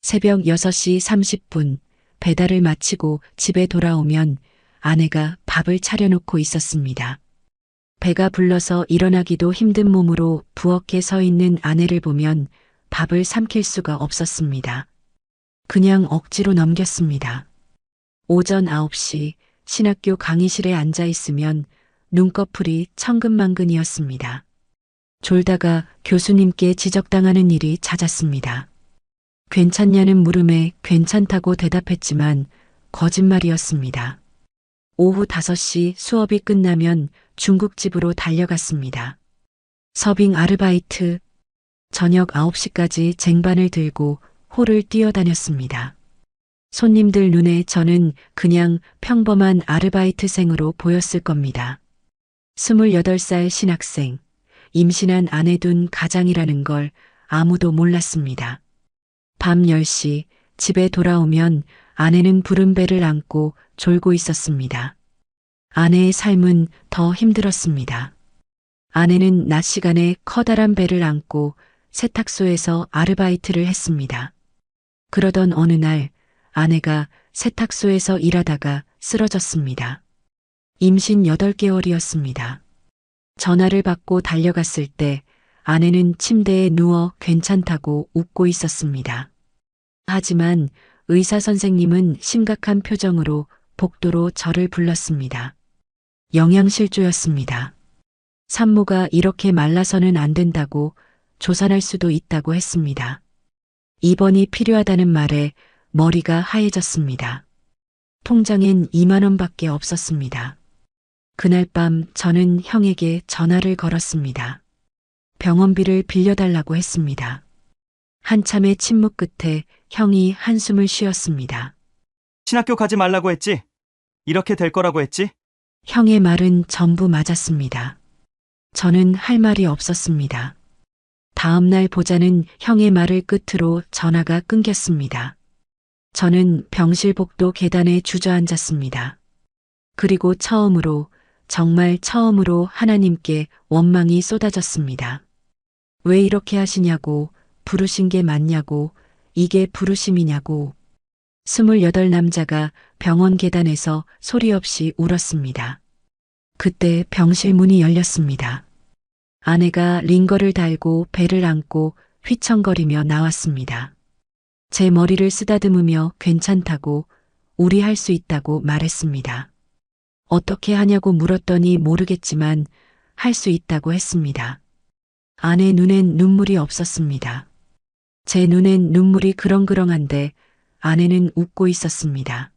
새벽 6시 30분 배달을 마치고 집에 돌아오면 아내가 밥을 차려놓고 있었습니다. 배가 불러서 일어나기도 힘든 몸으로 부엌에 서 있는 아내를 보면 밥을 삼킬 수가 없었습니다. 그냥 억지로 넘겼습니다. 오전 9시 신학교 강의실에 앉아 있으면 눈꺼풀이 천근만근이었습니다. 졸다가 교수님께 지적당하는 일이 잦았습니다. 괜찮냐는 물음에 괜찮다고 대답했지만 거짓말이었습니다. 오후 5시 수업이 끝나면 중국집으로 달려갔습니다. 서빙 아르바이트, 저녁 9시까지 쟁반을 들고 홀을 뛰어다녔습니다. 손님들 눈에 저는 그냥 평범한 아르바이트생으로 보였을 겁니다. 28살 신학생, 임신한 아내 둔 가장이라는 걸 아무도 몰랐습니다. 밤 10시 집에 돌아오면 아내는 부른 배를 안고 졸고 있었습니다. 아내의 삶은 더 힘들었습니다. 아내는 낮 시간에 커다란 배를 안고 세탁소에서 아르바이트를 했습니다. 그러던 어느 날 아내가 세탁소에서 일하다가 쓰러졌습니다. 임신 8개월이었습니다. 전화를 받고 달려갔을 때 아내는 침대에 누워 괜찮다고 웃고 있었습니다. 하지만 의사 선생님은 심각한 표정으로 복도로 저를 불렀습니다. 영양실조였습니다. 산모가 이렇게 말라서는 안 된다고 조산할 수도 있다고 했습니다. 입원이 필요하다는 말에 머리가 하얘졌습니다. 통장엔 2만 원밖에 없었습니다. 그날 밤 저는 형에게 전화를 걸었습니다. 병원비를 빌려달라고 했습니다. 한참의 침묵 끝에 형이 한숨을 쉬었습니다. 신학교 가지 말라고 했지? 이렇게 될 거라고 했지? 형의 말은 전부 맞았습니다. 저는 할 말이 없었습니다. 다음 날 보자는 형의 말을 끝으로 전화가 끊겼습니다. 저는 병실복도 계단에 주저앉았습니다. 그리고 처음으로, 정말 처음으로 하나님께 원망이 쏟아졌습니다. 왜 이렇게 하시냐고, 부르신 게 맞냐고, 이게 부르심이냐고. 28 남자가 병원 계단에서 소리 없이 울었습니다. 그때 병실 문이 열렸습니다. 아내가 링거를 달고 배를 안고 휘청거리며 나왔습니다. 제 머리를 쓰다듬으며 괜찮다고, 우리 할 수 있다고 말했습니다. 어떻게 하냐고 물었더니 모르겠지만 할 수 있다고 했습니다. 아내 눈엔 눈물이 없었습니다. 제 눈엔 눈물이 그렁그렁한데 아내는 웃고 있었습니다.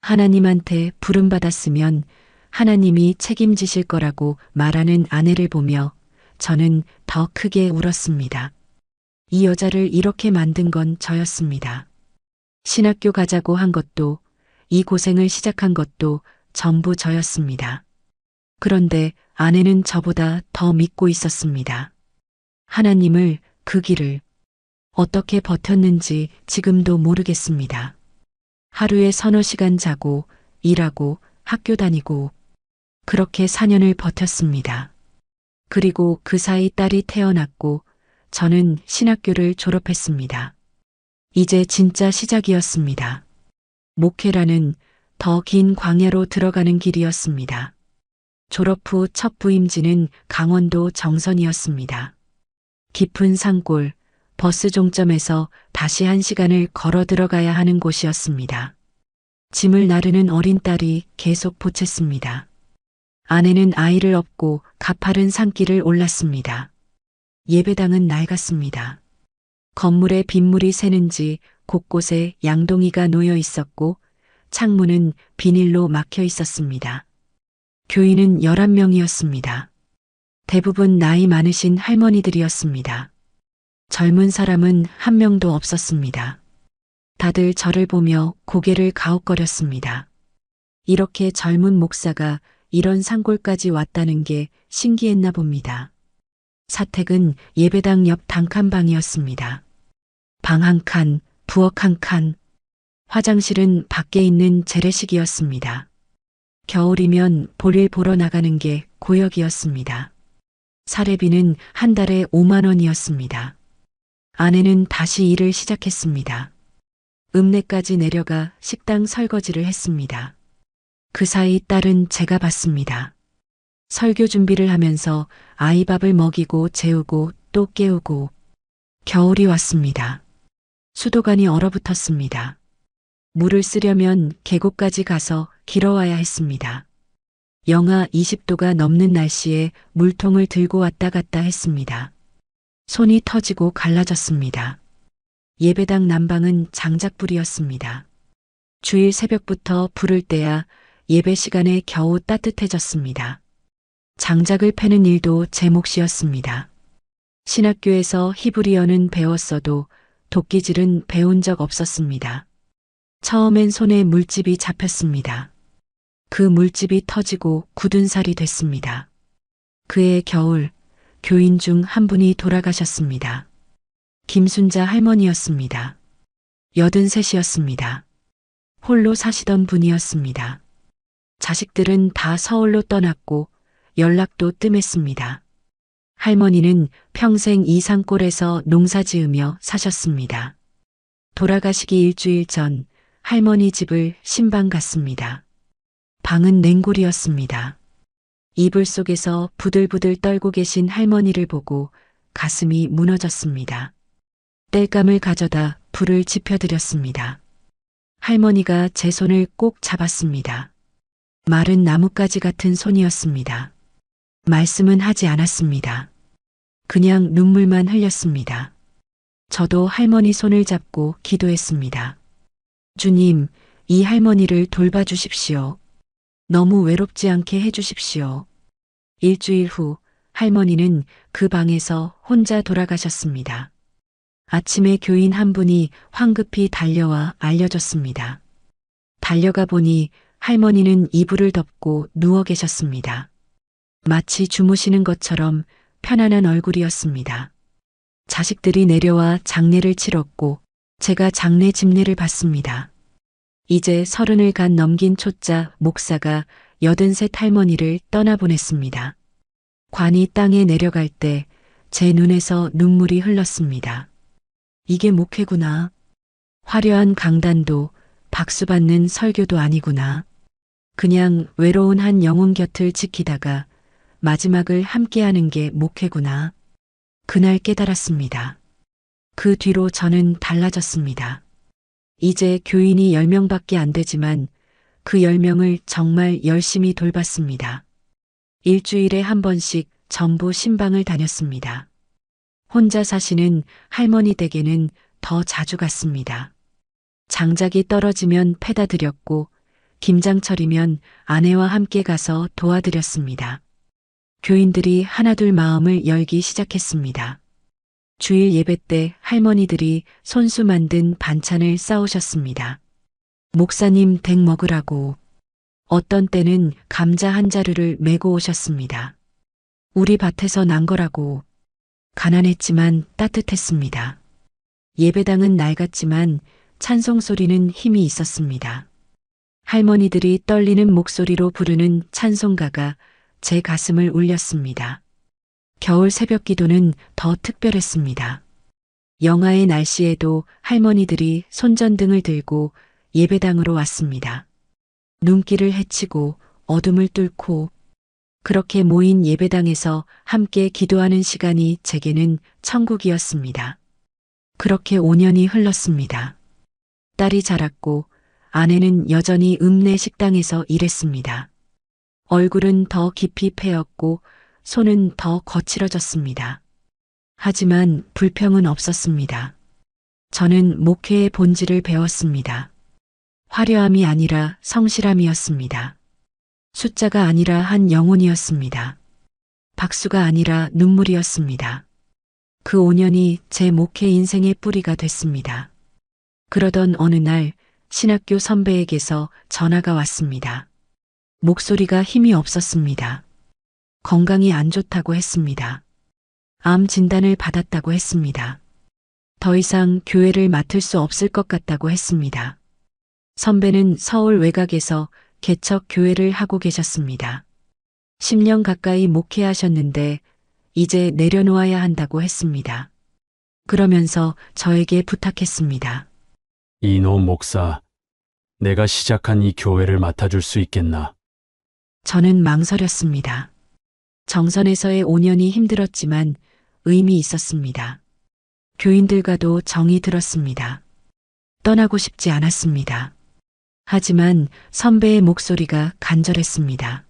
하나님한테 부름받았으면 하나님이 책임지실 거라고 말하는 아내를 보며 저는 더 크게 울었습니다. 이 여자를 이렇게 만든 건 저였습니다. 신학교 가자고 한 것도, 이 고생을 시작한 것도 전부 저였습니다. 그런데 아내는 저보다 더 믿고 있었습니다. 하나님을, 그 길을. 어떻게 버텼는지 지금도 모르겠습니다. 하루에 서너 시간 자고, 일하고, 학교 다니고, 그렇게 4년을 버텼습니다. 그리고 그 사이 딸이 태어났고, 저는 신학교를 졸업했습니다. 이제 진짜 시작이었습니다. 목회라는 더 긴 광야로 들어가는 길이었습니다. 졸업 후 첫 부임지는 강원도 정선이었습니다. 깊은 산골, 버스 종점에서 다시 1시간을 걸어 들어가야 하는 곳이었습니다. 짐을 나르는 어린 딸이 계속 보챘습니다. 아내는 아이를 업고 가파른 산길을 올랐습니다. 예배당은 낡았습니다. 건물에 빗물이 새는지 곳곳에 양동이가 놓여 있었고 창문은 비닐로 막혀 있었습니다. 교인은 11명이었습니다. 대부분 나이 많으신 할머니들이었습니다. 젊은 사람은 한 명도 없었습니다. 다들 저를 보며 고개를 가웃거렸습니다. 이렇게 젊은 목사가 이런 산골까지 왔다는 게 신기했나 봅니다. 사택은 예배당 옆 단칸방이었습니다. 방 한 칸, 부엌 한 칸. 화장실은 밖에 있는 재래식이었습니다. 겨울이면 볼일 보러 나가는 게 고역이었습니다. 사례비는 한 달에 5만 원이었습니다. 아내는 다시 일을 시작했습니다. 읍내까지 내려가 식당 설거지를 했습니다. 그 사이 딸은 제가 봤습니다. 설교 준비를 하면서 아이 밥을 먹이고 재우고 또 깨우고. 겨울이 왔습니다. 수도관이 얼어붙었습니다. 물을 쓰려면 계곡까지 가서 길어와야 했습니다. 영하 20도가 넘는 날씨에 물통을 들고 왔다 갔다 했습니다. 손이 터지고 갈라졌습니다. 예배당 난방은 장작불이었습니다. 주일 새벽부터 불을 떼야 예배 시간에 겨우 따뜻해졌습니다. 장작을 패는 일도 제 몫이었습니다. 신학교에서 히브리어는 배웠어도 도끼질은 배운 적 없었습니다. 처음엔 손에 물집이 잡혔습니다. 그 물집이 터지고 굳은 살이 됐습니다. 그해 겨울, 교인 중 한 분이 돌아가셨습니다. 김순자 할머니였습니다. 83이었습니다. 홀로 사시던 분이었습니다. 자식들은 다 서울로 떠났고 연락도 뜸했습니다. 할머니는 평생 이 산골에서 농사 지으며 사셨습니다. 돌아가시기 일주일 전 할머니 집을 신방 갔습니다. 방은 냉골이었습니다. 이불 속에서 부들부들 떨고 계신 할머니를 보고 가슴이 무너졌습니다. 땔감을 가져다 불을 지펴드렸습니다. 할머니가 제 손을 꼭 잡았습니다. 마른 나뭇가지 같은 손이었습니다. 말씀은 하지 않았습니다. 그냥 눈물만 흘렸습니다. 저도 할머니 손을 잡고 기도했습니다. 주님, 이 할머니를 돌봐주십시오. 너무 외롭지 않게 해주십시오. 일주일 후 할머니는 그 방에서 혼자 돌아가셨습니다. 아침에 교인 한 분이 황급히 달려와 알려줬습니다. 달려가 보니 할머니는 이불을 덮고 누워 계셨습니다. 마치 주무시는 것처럼 편안한 얼굴이었습니다. 자식들이 내려와 장례를 치렀고 제가 장례 집례를 봤습니다. 이제 30을 간 넘긴 초짜 목사가 83 할머니를 떠나보냈습니다. 관이 땅에 내려갈 때 제 눈에서 눈물이 흘렀습니다. 이게 목회구나. 화려한 강단도 박수받는 설교도 아니구나. 그냥 외로운 한 영혼 곁을 지키다가 마지막을 함께하는 게 목회구나. 그날 깨달았습니다. 그 뒤로 저는 달라졌습니다. 이제 교인이 10명밖에 안 되지만 그 10명을 정말 열심히 돌봤습니다. 일주일에 한 번씩 전부 신방을 다녔습니다. 혼자 사시는 할머니 댁에는 더 자주 갔습니다. 장작이 떨어지면 패다 드렸고 김장철이면 아내와 함께 가서 도와드렸습니다. 교인들이 하나둘 마음을 열기 시작했습니다. 주일 예배 때 할머니들이 손수 만든 반찬을 싸오셨습니다. 목사님 댁 먹으라고. 어떤 때는 감자 한 자루를 메고 오셨습니다. 우리 밭에서 난 거라고. 가난했지만 따뜻했습니다. 예배당은 낡았지만 찬송 소리는 힘이 있었습니다. 할머니들이 떨리는 목소리로 부르는 찬송가가 제 가슴을 울렸습니다. 겨울 새벽 기도는 더 특별했습니다. 영하의 날씨에도 할머니들이 손전등을 들고 예배당으로 왔습니다. 눈길을 헤치고 어둠을 뚫고 그렇게 모인 예배당에서 함께 기도하는 시간이 제게는 천국이었습니다. 그렇게 5년이 흘렀습니다. 딸이 자랐고 아내는 여전히 읍내 식당에서 일했습니다. 얼굴은 더 깊이 패였고 손은 더 거칠어졌습니다. 하지만 불평은 없었습니다. 저는 목회의 본질을 배웠습니다. 화려함이 아니라 성실함이었습니다. 숫자가 아니라 한 영혼이었습니다. 박수가 아니라 눈물이었습니다. 그 5년이 제 목회 인생의 뿌리가 됐습니다. 그러던 어느 날 신학교 선배에게서 전화가 왔습니다. 목소리가 힘이 없었습니다. 건강이 안 좋다고 했습니다. 암 진단을 받았다고 했습니다. 더 이상 교회를 맡을 수 없을 것 같다고 했습니다. 선배는 서울 외곽에서 개척 교회를 하고 계셨습니다. 10년 가까이 목회하셨는데 이제 내려놓아야 한다고 했습니다. 그러면서 저에게 부탁했습니다. 이노 목사, 내가 시작한 이 교회를 맡아줄 수 있겠나? 저는 망설였습니다. 정선에서의 5년이 힘들었지만 의미 있었습니다. 교인들과도 정이 들었습니다. 떠나고 싶지 않았습니다. 하지만 선배의 목소리가 간절했습니다.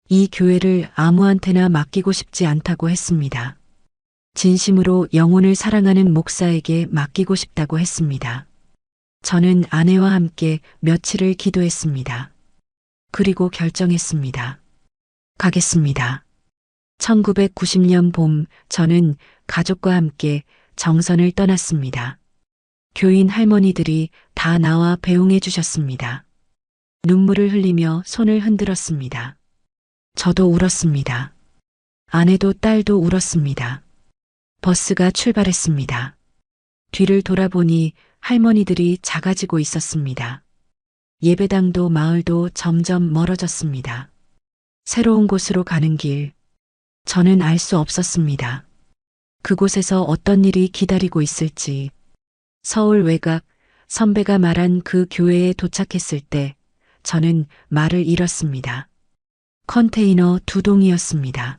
이 교회를 아무한테나 맡기고 싶지 않다고 했습니다. 진심으로 영혼을 사랑하는 목사에게 맡기고 싶다고 했습니다. 저는 아내와 함께 며칠을 기도했습니다. 그리고 결정했습니다. 가겠습니다. 1990년 봄 저는 가족과 함께 정선을 떠났습니다. 교인 할머니들이 다 나와 배웅해 주셨습니다. 눈물을 흘리며 손을 흔들었습니다. 저도 울었습니다. 아내도 딸도 울었습니다. 버스가 출발했습니다. 뒤를 돌아보니 할머니들이 작아지고 있었습니다. 예배당도 마을도 점점 멀어졌습니다. 새로운 곳으로 가는 길. 저는 알 수 없었습니다. 그곳에서 어떤 일이 기다리고 있을지. 서울 외곽 선배가 말한 그 교회에 도착했을 때 저는 말을 잃었습니다. 컨테이너 2동이었습니다.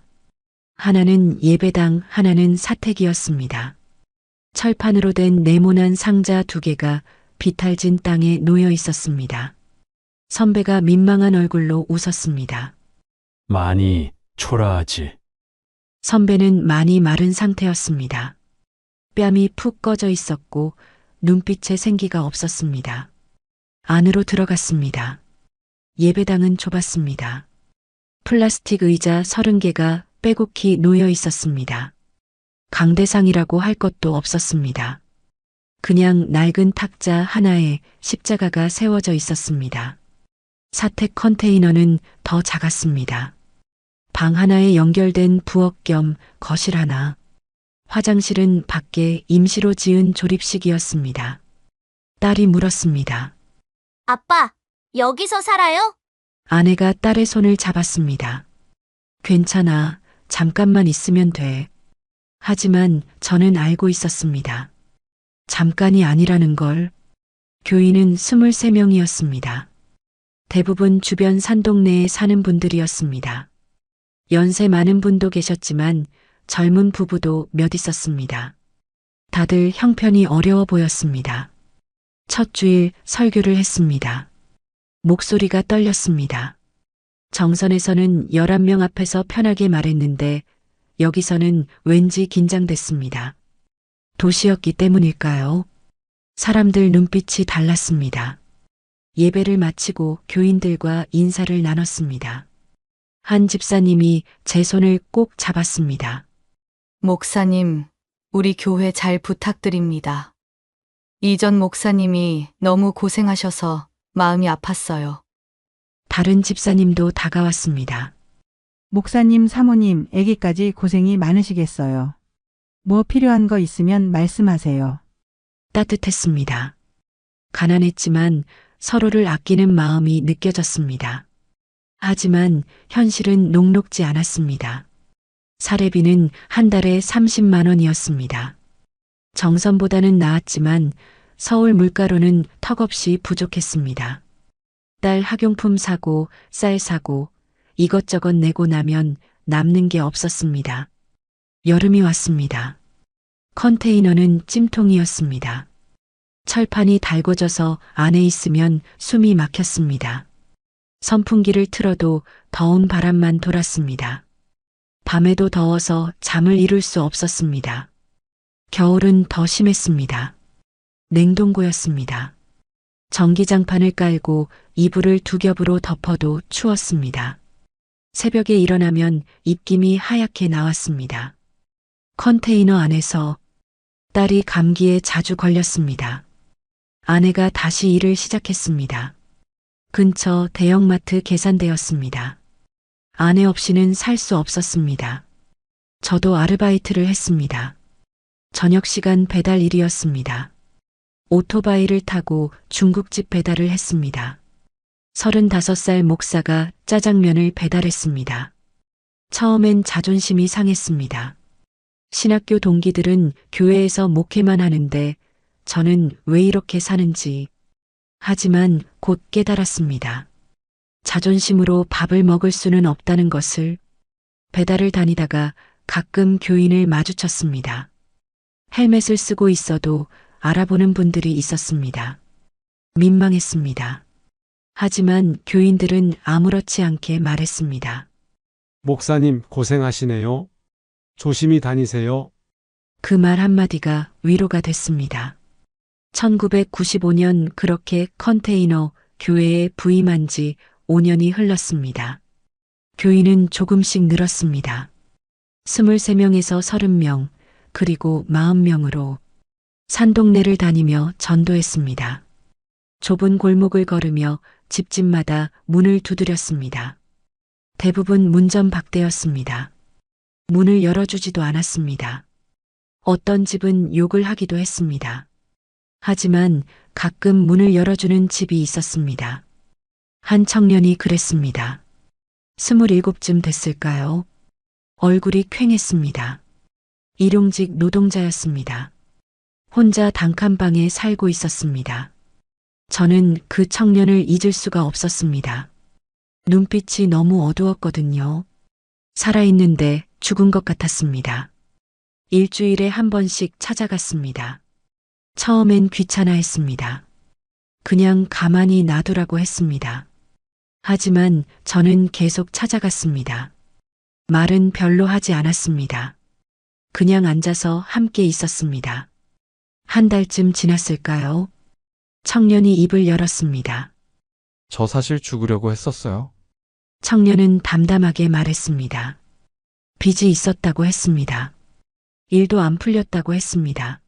하나는 예배당, 하나는 사택이었습니다. 철판으로 된 네모난 상자 2개가 비탈진 땅에 놓여 있었습니다. 선배가 민망한 얼굴로 웃었습니다. 많이 초라하지. 선배는 많이 마른 상태였습니다. 뺨이 푹 꺼져 있었고 눈빛에 생기가 없었습니다. 안으로 들어갔습니다. 예배당은 좁았습니다. 플라스틱 의자 30개가 빼곡히 놓여 있었습니다. 강대상이라고 할 것도 없었습니다. 그냥 낡은 탁자 하나에 십자가가 세워져 있었습니다. 사택 컨테이너는 더 작았습니다. 방 하나에 연결된 부엌 겸 거실 하나. 화장실은 밖에 임시로 지은 조립식이었습니다. 딸이 물었습니다. 아빠, 여기서 살아요? 아내가 딸의 손을 잡았습니다. 괜찮아. 잠깐만 있으면 돼. 하지만 저는 알고 있었습니다. 잠깐이 아니라는 걸. 교인은 23명이었습니다. 대부분 주변 산동네에 사는 분들이었습니다. 연세 많은 분도 계셨지만 젊은 부부도 몇 있었습니다. 다들 형편이 어려워 보였습니다. 첫 주일 설교를 했습니다. 목소리가 떨렸습니다. 정선에서는 11명 앞에서 편하게 말했는데 여기서는 왠지 긴장됐습니다. 도시였기 때문일까요? 사람들 눈빛이 달랐습니다. 예배를 마치고 교인들과 인사를 나눴습니다. 한 집사님이 제 손을 꼭 잡았습니다. 목사님, 우리 교회 잘 부탁드립니다. 이전 목사님이 너무 고생하셔서 마음이 아팠어요. 다른 집사님도 다가왔습니다. 목사님, 사모님, 아기까지 고생이 많으시겠어요. 뭐 필요한 거 있으면 말씀하세요. 따뜻했습니다. 가난했지만 서로를 아끼는 마음이 느껴졌습니다. 하지만 현실은 녹록지 않았습니다. 사례비는 한 달에 30만 원이었습니다. 정선보다는 나았지만 서울 물가로는 턱없이 부족했습니다. 딸 학용품 사고, 쌀 사고, 이것저것 내고 나면 남는 게 없었습니다. 여름이 왔습니다. 컨테이너는 찜통이었습니다. 철판이 달궈져서 안에 있으면 숨이 막혔습니다. 선풍기를 틀어도 더운 바람만 돌았습니다. 밤에도 더워서 잠을 이룰 수 없었습니다. 겨울은 더 심했습니다. 냉동고였습니다. 전기장판을 깔고 이불을 두 겹으로 덮어도 추웠습니다. 새벽에 일어나면 입김이 하얗게 나왔습니다. 컨테이너 안에서 딸이 감기에 자주 걸렸습니다. 아내가 다시 일을 시작했습니다. 근처 대형마트 계산대였습니다. 아내 없이는 살 수 없었습니다. 저도 아르바이트를 했습니다. 저녁 시간 배달 일이었습니다. 오토바이를 타고 중국집 배달을 했습니다. 35살 목사가 짜장면을 배달했습니다. 처음엔 자존심이 상했습니다. 신학교 동기들은 교회에서 목회만 하는데 저는 왜 이렇게 사는지. 하지만 곧 깨달았습니다. 자존심으로 밥을 먹을 수는 없다는 것을. 배달을 다니다가 가끔 교인을 마주쳤습니다. 헬멧을 쓰고 있어도 알아보는 분들이 있었습니다. 민망했습니다. 하지만 교인들은 아무렇지 않게 말했습니다. 목사님 고생하시네요. 조심히 다니세요. 그 말 한마디가 위로가 됐습니다. 1995년 그렇게 컨테이너 교회에 부임한 지 5년이 흘렀습니다. 교인은 조금씩 늘었습니다. 23명에서 30명, 그리고 40명으로 산동네를 다니며 전도했습니다. 좁은 골목을 걸으며 집집마다 문을 두드렸습니다. 대부분 문전박대였습니다. 문을 열어주지도 않았습니다. 어떤 집은 욕을 하기도 했습니다. 하지만 가끔 문을 열어주는 집이 있었습니다. 한 청년이 그랬습니다. 27쯤 됐을까요? 얼굴이 퀭했습니다. 일용직 노동자였습니다. 혼자 단칸방에 살고 있었습니다. 저는 그 청년을 잊을 수가 없었습니다. 눈빛이 너무 어두웠거든요. 살아있는데 죽은 것 같았습니다. 일주일에 한 번씩 찾아갔습니다. 처음엔 귀찮아했습니다. 그냥 가만히 놔두라고 했습니다. 하지만 저는 계속 찾아갔습니다. 말은 별로 하지 않았습니다. 그냥 앉아서 함께 있었습니다. 한 달쯤 지났을까요? 청년이 입을 열었습니다. 저 사실 죽으려고 했었어요. 청년은 담담하게 말했습니다. 빚이 있었다고 했습니다. 일도 안 풀렸다고 했습니다.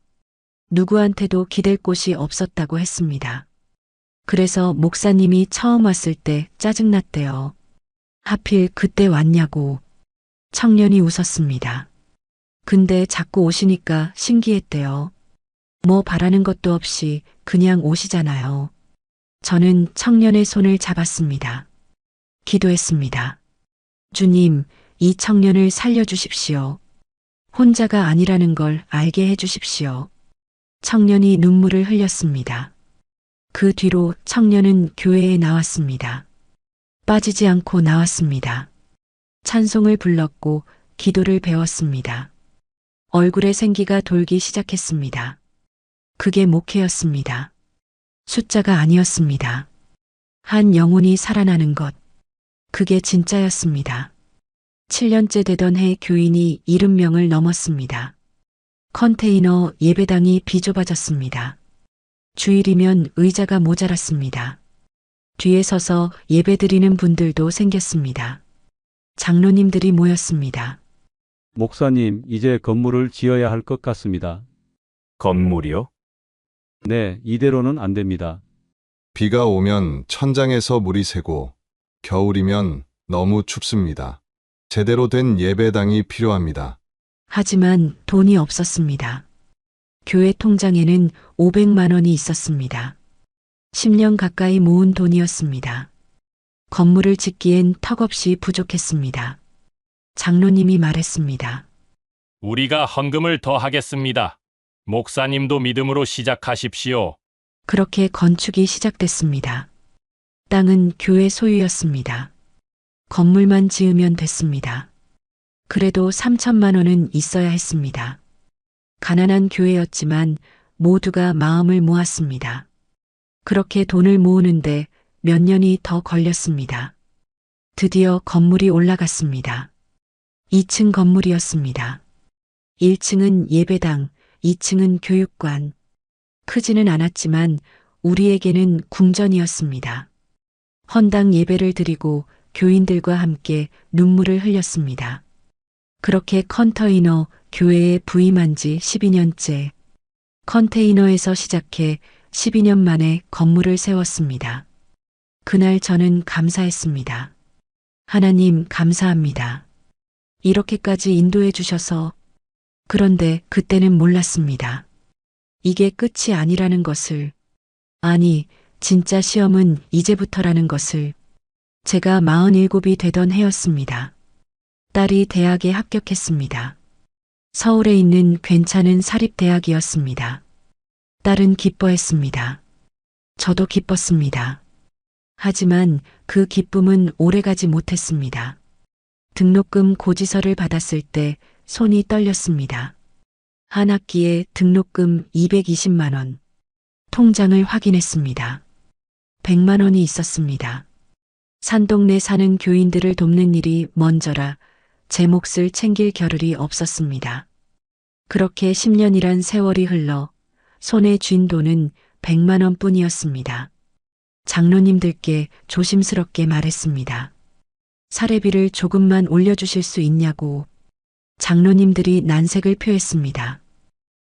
누구한테도 기댈 곳이 없었다고 했습니다. 그래서 목사님이 처음 왔을 때 짜증났대요. 하필 그때 왔냐고. 청년이 웃었습니다. 근데 자꾸 오시니까 신기했대요. 뭐 바라는 것도 없이 그냥 오시잖아요. 저는 청년의 손을 잡았습니다. 기도했습니다. 주님, 이 청년을 살려주십시오. 혼자가 아니라는 걸 알게 해주십시오. 청년이 눈물을 흘렸습니다. 그 뒤로 청년은 교회에 나왔습니다. 빠지지 않고 나왔습니다. 찬송을 불렀고 기도를 배웠습니다. 얼굴에 생기가 돌기 시작했습니다. 그게 목회였습니다. 숫자가 아니었습니다. 한 영혼이 살아나는 것. 그게 진짜였습니다. 7년째 되던 해 교인이 70명을 넘었습니다. 컨테이너 예배당이 비좁아졌습니다. 주일이면 의자가 모자랐습니다. 뒤에 서서 예배드리는 분들도 생겼습니다. 장로님들이 모였습니다. 목사님, 이제 건물을 지어야 할 것 같습니다. 건물이요? 네, 이대로는 안 됩니다. 비가 오면 천장에서 물이 새고 겨울이면 너무 춥습니다. 제대로 된 예배당이 필요합니다. 하지만 돈이 없었습니다. 교회 통장에는 500만 원이 있었습니다. 10년 가까이 모은 돈이었습니다. 건물을 짓기엔 턱없이 부족했습니다. 장로님이 말했습니다. 우리가 헌금을 더 하겠습니다. 목사님도 믿음으로 시작하십시오. 그렇게 건축이 시작됐습니다. 땅은 교회 소유였습니다. 건물만 지으면 됐습니다. 그래도 3천만 원은 있어야 했습니다. 가난한 교회였지만 모두가 마음을 모았습니다. 그렇게 돈을 모으는데 몇 년이 더 걸렸습니다. 드디어 건물이 올라갔습니다. 2층 건물이었습니다. 1층은 예배당, 2층은 교육관. 크지는 않았지만 우리에게는 궁전이었습니다. 헌당 예배를 드리고 교인들과 함께 눈물을 흘렸습니다. 그렇게 컨테이너 교회에 부임한 지 12년째. 컨테이너에서 시작해 12년 만에 건물을 세웠습니다. 그날 저는 감사했습니다. 하나님 감사합니다. 이렇게까지 인도해 주셔서. 그런데 그때는 몰랐습니다. 이게 끝이 아니라는 것을. 아니, 진짜 시험은 이제부터라는 것을. 제가 47이 되던 해였습니다. 딸이 대학에 합격했습니다. 서울에 있는 괜찮은 사립대학이었습니다. 딸은 기뻐했습니다. 저도 기뻤습니다. 하지만 그 기쁨은 오래가지 못했습니다. 등록금 고지서를 받았을 때 손이 떨렸습니다. 한 학기에 등록금 220만 원. 통장을 확인했습니다. 100만 원이 있었습니다. 산동네 사는 교인들을 돕는 일이 먼저라 제 몫을 챙길 겨를이 없었습니다. 그렇게 10년이란 세월이 흘러 손에 쥔 돈은 100만 원뿐이었습니다. 장로님들께 조심스럽게 말했습니다. 사례비를 조금만 올려주실 수 있냐고. 장로님들이 난색을 표했습니다.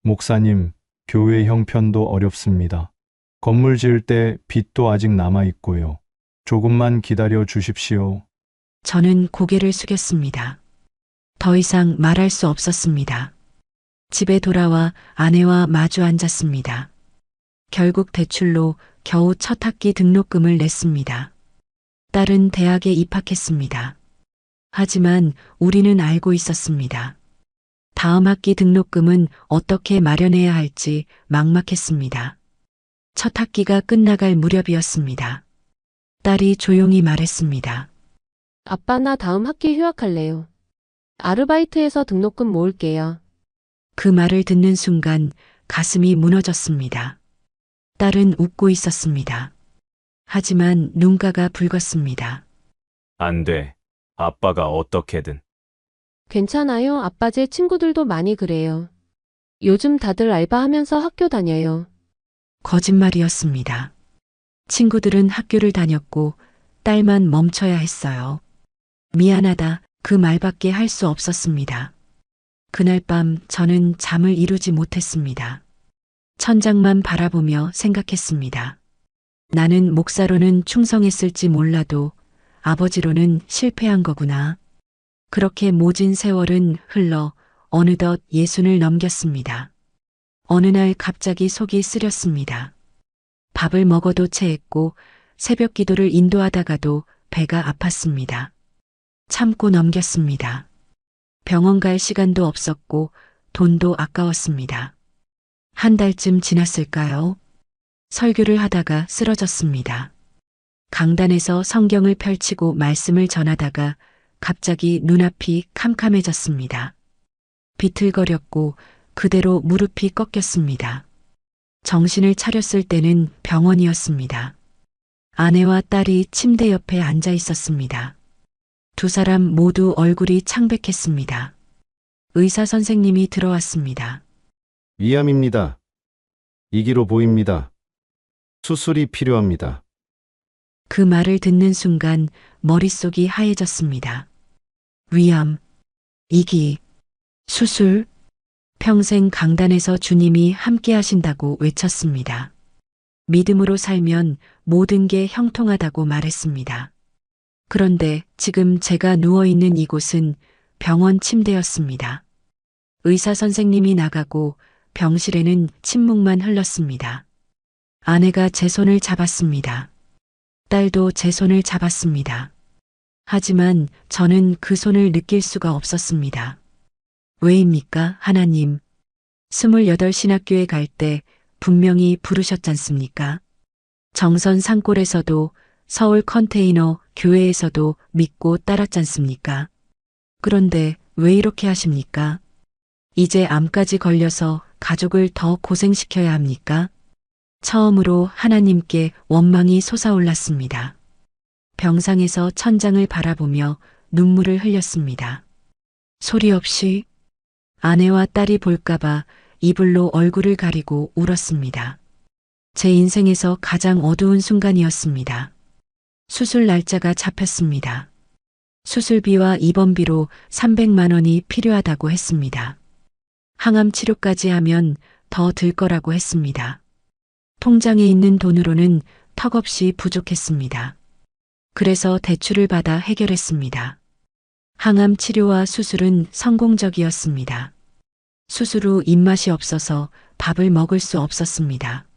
목사님, 교회 형편도 어렵습니다. 건물 지을 때 빚도 아직 남아 있고요. 조금만 기다려 주십시오. 저는 고개를 숙였습니다. 더 이상 말할 수 없었습니다. 집에 돌아와 아내와 마주 앉았습니다. 결국 대출로 겨우 첫 학기 등록금을 냈습니다. 딸은 대학에 입학했습니다. 하지만 우리는 알고 있었습니다. 다음 학기 등록금은 어떻게 마련해야 할지 막막했습니다. 첫 학기가 끝나갈 무렵이었습니다. 딸이 조용히 말했습니다. 아빠, 나 다음 학기 휴학할래요. 아르바이트해서 등록금 모을게요. 그 말을 듣는 순간 가슴이 무너졌습니다. 딸은 웃고 있었습니다. 하지만 눈가가 붉었습니다. 안 돼. 아빠가 어떻게든. 괜찮아요. 아빠, 제 친구들도 많이 그래요. 요즘 다들 알바하면서 학교 다녀요. 거짓말이었습니다. 친구들은 학교를 다녔고 딸만 멈춰야 했어요. 미안하다, 그 말밖에 할 수 없었습니다. 그날 밤 저는 잠을 이루지 못했습니다. 천장만 바라보며 생각했습니다. 나는 목사로는 충성했을지 몰라도 아버지로는 실패한 거구나. 그렇게 모진 세월은 흘러 어느덧 60을 넘겼습니다. 어느 날 갑자기 속이 쓰렸습니다. 밥을 먹어도 체했고 새벽 기도를 인도하다가도 배가 아팠습니다. 참고 넘겼습니다. 병원 갈 시간도 없었고 돈도 아까웠습니다. 한 달쯤 지났을까요? 설교를 하다가 쓰러졌습니다. 강단에서 성경을 펼치고 말씀을 전하다가 갑자기 눈앞이 캄캄해졌습니다. 비틀거렸고 그대로 무릎이 꺾였습니다. 정신을 차렸을 때는 병원이었습니다. 아내와 딸이 침대 옆에 앉아 있었습니다. 두 사람 모두 얼굴이 창백했습니다. 의사 선생님이 들어왔습니다. 위암입니다. 이기로 보입니다. 수술이 필요합니다. 그 말을 듣는 순간 머릿속이 하얘졌습니다. 위암, 이기, 수술, 평생 강단에서 주님이 함께 하신다고 외쳤습니다. 믿음으로 살면 모든 게 형통하다고 말했습니다. 그런데 지금 제가 누워있는 이곳은 병원 침대였습니다. 의사 선생님이 나가고 병실에는 침묵만 흘렀습니다. 아내가 제 손을 잡았습니다. 딸도 제 손을 잡았습니다. 하지만 저는 그 손을 느낄 수가 없었습니다. 왜입니까, 하나님? 28 신학교에 갈 때 분명히 부르셨잖습니까? 정선 산골에서도 서울 컨테이너 교회에서도 믿고 따랐잖습니까? 그런데 왜 이렇게 하십니까? 이제 암까지 걸려서 가족을 더 고생시켜야 합니까? 처음으로 하나님께 원망이 솟아올랐습니다. 병상에서 천장을 바라보며 눈물을 흘렸습니다. 소리 없이 아내와 딸이 볼까봐 이불로 얼굴을 가리고 울었습니다. 제 인생에서 가장 어두운 순간이었습니다. 수술 날짜가 잡혔습니다. 수술비와 입원비로 300만 원이 필요하다고 했습니다. 항암 치료까지 하면 더 들 거라고 했습니다. 통장에 있는 돈으로는 턱없이 부족했습니다. 그래서 대출을 받아 해결했습니다. 항암 치료와 수술은 성공적이었습니다. 수술 후 입맛이 없어서 밥을 먹을 수 없었습니다.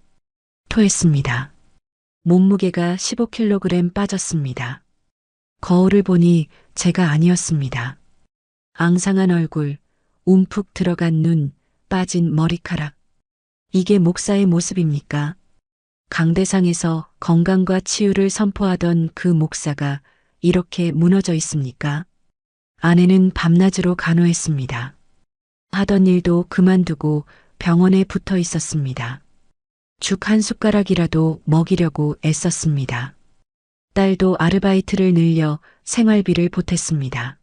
토했습니다. 몸무게가 15kg 빠졌습니다. 거울을 보니 제가 아니었습니다. 앙상한 얼굴, 움푹 들어간 눈, 빠진 머리카락. 이게 목사의 모습입니까? 강대상에서 건강과 치유를 선포하던 그 목사가 이렇게 무너져 있습니까? 아내는 밤낮으로 간호했습니다. 하던 일도 그만두고 병원에 붙어 있었습니다. 죽 한 숟가락이라도 먹이려고 애썼습니다. 딸도 아르바이트를 늘려 생활비를 보탰습니다.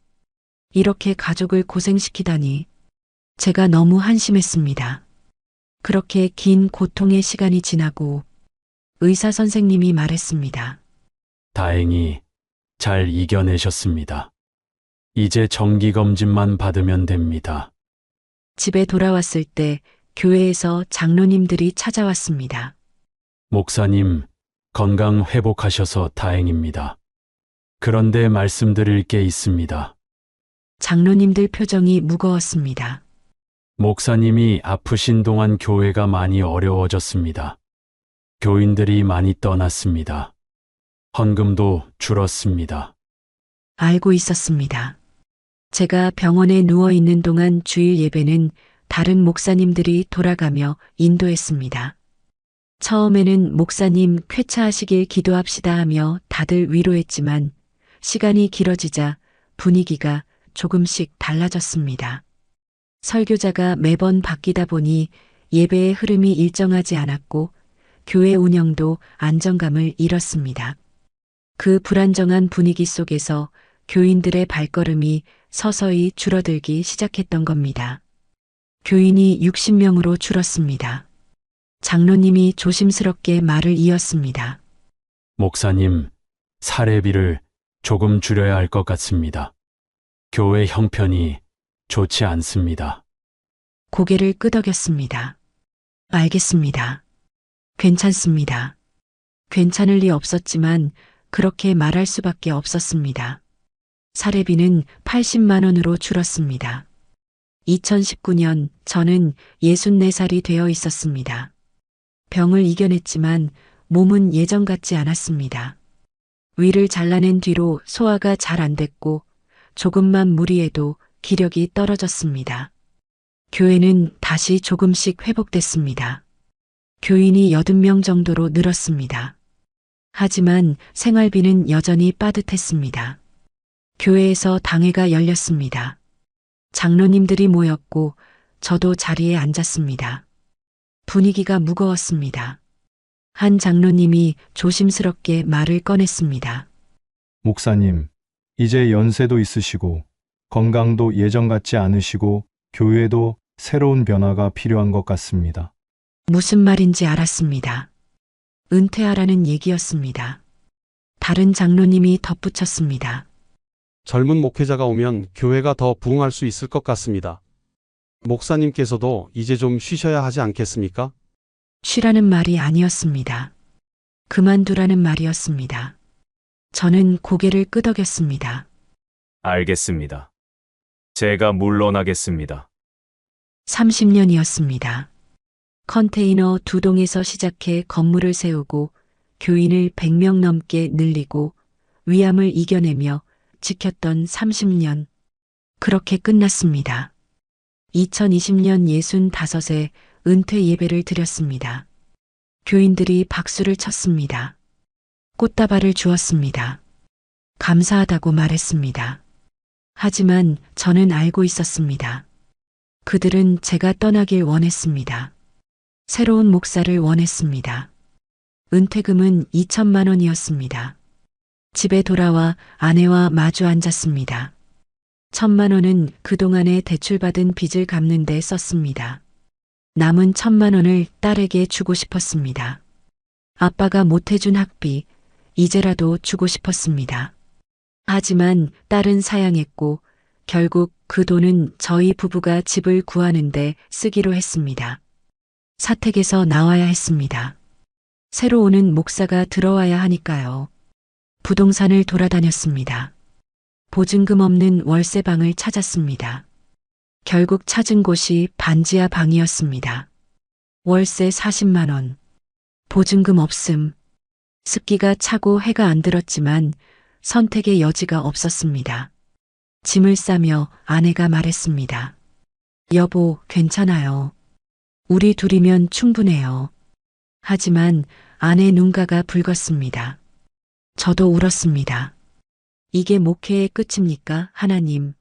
이렇게 가족을 고생시키다니 제가 너무 한심했습니다. 그렇게 긴 고통의 시간이 지나고 의사 선생님이 말했습니다. 다행히 잘 이겨내셨습니다. 이제 정기검진만 받으면 됩니다. 집에 돌아왔을 때 교회에서 장로님들이 찾아왔습니다. 목사님, 건강 회복하셔서 다행입니다. 그런데 말씀드릴 게 있습니다. 장로님들 표정이 무거웠습니다. 목사님이 아프신 동안 교회가 많이 어려워졌습니다. 교인들이 많이 떠났습니다. 헌금도 줄었습니다. 알고 있었습니다. 제가 병원에 누워 있는 동안 주일 예배는 다른 목사님들이 돌아가며 인도했습니다. 처음에는 목사님 쾌차하시길 기도합시다 하며 다들 위로했지만 시간이 길어지자 분위기가 조금씩 달라졌습니다. 설교자가 매번 바뀌다 보니 예배의 흐름이 일정하지 않았고 교회 운영도 안정감을 잃었습니다. 그 불안정한 분위기 속에서 교인들의 발걸음이 서서히 줄어들기 시작했던 겁니다. 교인이 60명으로 줄었습니다. 장로님이 조심스럽게 말을 이었습니다. 목사님, 사례비를 조금 줄여야 할 것 같습니다. 교회 형편이 좋지 않습니다. 고개를 끄덕였습니다. 알겠습니다. 괜찮습니다. 괜찮을 리 없었지만 그렇게 말할 수밖에 없었습니다. 사례비는 80만 원으로 줄었습니다. 2019년 저는 64살이 되어 있었습니다. 병을 이겨냈지만 몸은 예전 같지 않았습니다. 위를 잘라낸 뒤로 소화가 잘 안 됐고 조금만 무리해도 기력이 떨어졌습니다. 교회는 다시 조금씩 회복됐습니다. 교인이 80명 정도로 늘었습니다. 하지만 생활비는 여전히 빠듯했습니다. 교회에서 당회가 열렸습니다. 장로님들이 모였고 저도 자리에 앉았습니다. 분위기가 무거웠습니다. 한 장로님이 조심스럽게 말을 꺼냈습니다. 목사님, 이제 연세도 있으시고 건강도 예전 같지 않으시고 교회도 새로운 변화가 필요한 것 같습니다. 무슨 말인지 알았습니다. 은퇴하라는 얘기였습니다. 다른 장로님이 덧붙였습니다. 젊은 목회자가 오면 교회가 더 부흥할 수 있을 것 같습니다. 목사님께서도 이제 좀 쉬셔야 하지 않겠습니까? 쉬라는 말이 아니었습니다. 그만두라는 말이었습니다. 저는 고개를 끄덕였습니다. 알겠습니다. 제가 물러나겠습니다. 30년이었습니다. 컨테이너 2동에서 시작해 건물을 세우고 교인을 100명 넘게 늘리고 위암을 이겨내며 지켰던 30년. 그렇게 끝났습니다. 2020년 65세 은퇴 예배를 드렸습니다. 교인들이 박수를 쳤습니다. 꽃다발을 주었습니다. 감사하다고 말했습니다. 하지만 저는 알고 있었습니다. 그들은 제가 떠나길 원했습니다. 새로운 목사를 원했습니다. 은퇴금은 2천만 원이었습니다. 집에 돌아와 아내와 마주 앉았습니다. 1,000만 원은 그동안에 대출받은 빚을 갚는 데 썼습니다. 남은 1,000만 원을 딸에게 주고 싶었습니다. 아빠가 못해준 학비, 이제라도 주고 싶었습니다. 하지만 딸은 사양했고 결국 그 돈은 저희 부부가 집을 구하는데 쓰기로 했습니다. 사택에서 나와야 했습니다. 새로 오는 목사가 들어와야 하니까요. 부동산을 돌아다녔습니다. 보증금 없는 월세방을 찾았습니다. 결국 찾은 곳이 반지하 방이었습니다. 월세 40만 원. 보증금 없음. 습기가 차고 해가 안 들었지만 선택의 여지가 없었습니다. 짐을 싸며 아내가 말했습니다. 여보, 괜찮아요. 우리 둘이면 충분해요. 하지만 아내 눈가가 붉었습니다. 저도 울었습니다. 이게 목회의 끝입니까, 하나님?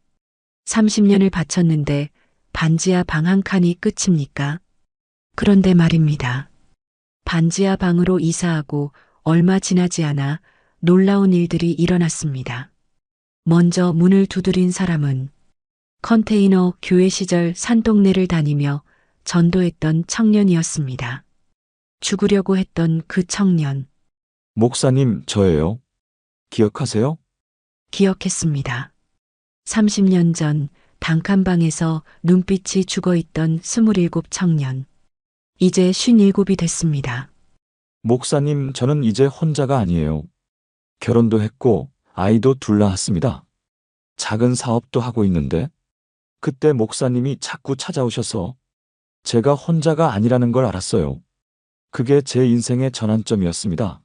30년을 바쳤는데 반지하 방 한 칸이 끝입니까? 그런데 말입니다. 반지하 방으로 이사하고 얼마 지나지 않아 놀라운 일들이 일어났습니다. 먼저 문을 두드린 사람은 컨테이너 교회 시절 산동네를 다니며 전도했던 청년이었습니다. 죽으려고 했던 그 청년. 목사님, 저예요. 기억하세요? 기억했습니다. 30년 전 단칸방에서 눈빛이 죽어있던 27 청년. 이제 57이 됐습니다. 목사님, 저는 이제 혼자가 아니에요. 결혼도 했고 아이도 둘 낳았습니다. 작은 사업도 하고 있는데 그때 목사님이 자꾸 찾아오셔서 제가 혼자가 아니라는 걸 알았어요. 그게 제 인생의 전환점이었습니다.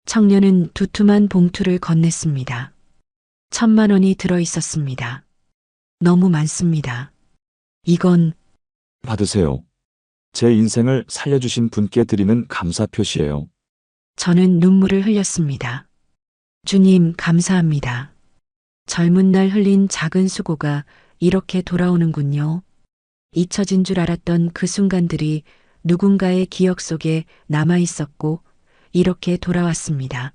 청년은 두툼한 봉투를 건넸습니다. 1,000만 원이 들어 있었습니다. 너무 많습니다. 이건 받으세요. 제 인생을 살려주신 분께 드리는 감사 표시예요. 저는 눈물을 흘렸습니다. 주님, 감사합니다. 젊은 날 흘린 작은 수고가 이렇게 돌아오는군요. 잊혀진 줄 알았던 그 순간들이 누군가의 기억 속에 남아 있었고 이렇게 돌아왔습니다.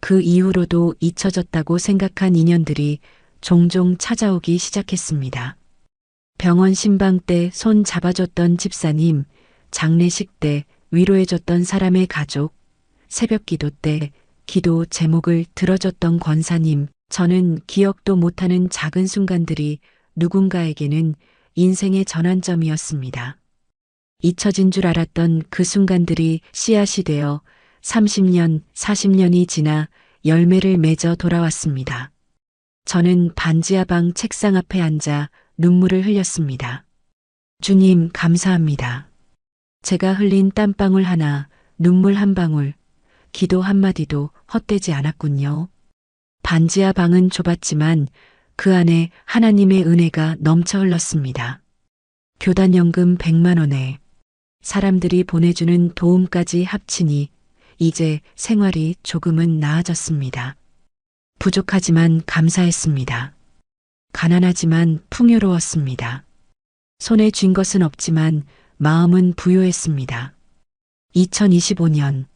그 이후로도 잊혀졌다고 생각한 인연들이 종종 찾아오기 시작했습니다. 병원 신방 때 손 잡아줬던 집사님, 장례식 때 위로해줬던 사람의 가족, 새벽 기도 때 기도 제목을 들어줬던 권사님, 저는 기억도 못하는 작은 순간들이 누군가에게는 인생의 전환점이었습니다. 잊혀진 줄 알았던 그 순간들이 씨앗이 되어 30년, 40년이 지나 열매를 맺어 돌아왔습니다. 저는 반지하 방 책상 앞에 앉아 눈물을 흘렸습니다. 주님, 감사합니다. 제가 흘린 땀방울 하나, 눈물 한 방울, 기도 한마디도 헛되지 않았군요. 반지하 방은 좁았지만 그 안에 하나님의 은혜가 넘쳐 흘렀습니다. 교단연금 100만 원에 사람들이 보내주는 도움까지 합치니 이제 생활이 조금은 나아졌습니다. 부족하지만 감사했습니다. 가난하지만 풍요로웠습니다. 손에 쥔 것은 없지만 마음은 부요했습니다. 2025년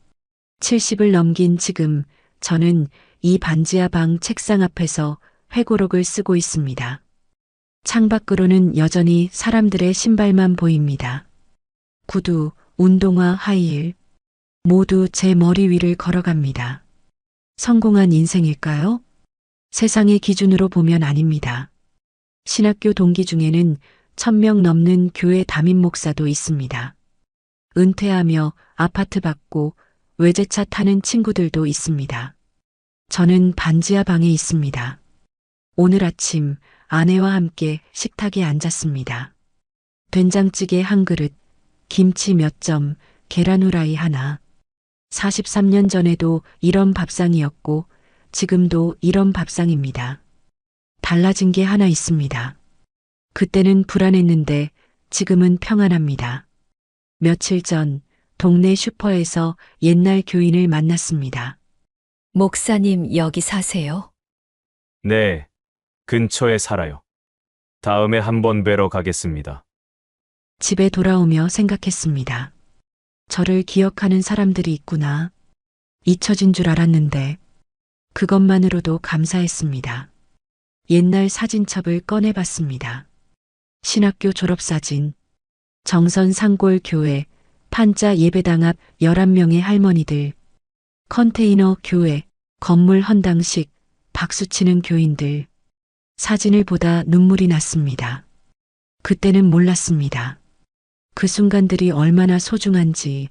70을 넘긴 지금 저는 이 반지하 방 책상 앞에서 회고록을 쓰고 있습니다. 창밖으로는 여전히 사람들의 신발만 보입니다. 구두, 운동화, 하이힐 모두 제 머리 위를 걸어갑니다. 성공한 인생일까요? 세상의 기준으로 보면 아닙니다. 신학교 동기 중에는 1000명 넘는 교회 담임 목사도 있습니다. 은퇴하며 아파트 받고 외제차 타는 친구들도 있습니다. 저는 반지하 방에 있습니다. 오늘 아침 아내와 함께 식탁에 앉았습니다. 된장찌개 한 그릇, 김치 몇 점, 계란 후라이 하나. 43년 전에도 이런 밥상이었고 지금도 이런 밥상입니다. 달라진 게 하나 있습니다. 그때는 불안했는데 지금은 평안합니다. 며칠 전 동네 슈퍼에서 옛날 교인을 만났습니다. 목사님, 여기 사세요? 네, 근처에 살아요. 다음에 한번 뵈러 가겠습니다. 집에 돌아오며 생각했습니다. 저를 기억하는 사람들이 있구나. 잊혀진 줄 알았는데 그것만으로도 감사했습니다. 옛날 사진첩을 꺼내봤습니다. 신학교 졸업사진, 정선 상골 교회, 판자 예배당 앞 11명의 할머니들, 컨테이너 교회, 건물 헌당식, 박수치는 교인들. 사진을 보다 눈물이 났습니다. 그때는 몰랐습니다. 그 순간들이 얼마나 소중한지,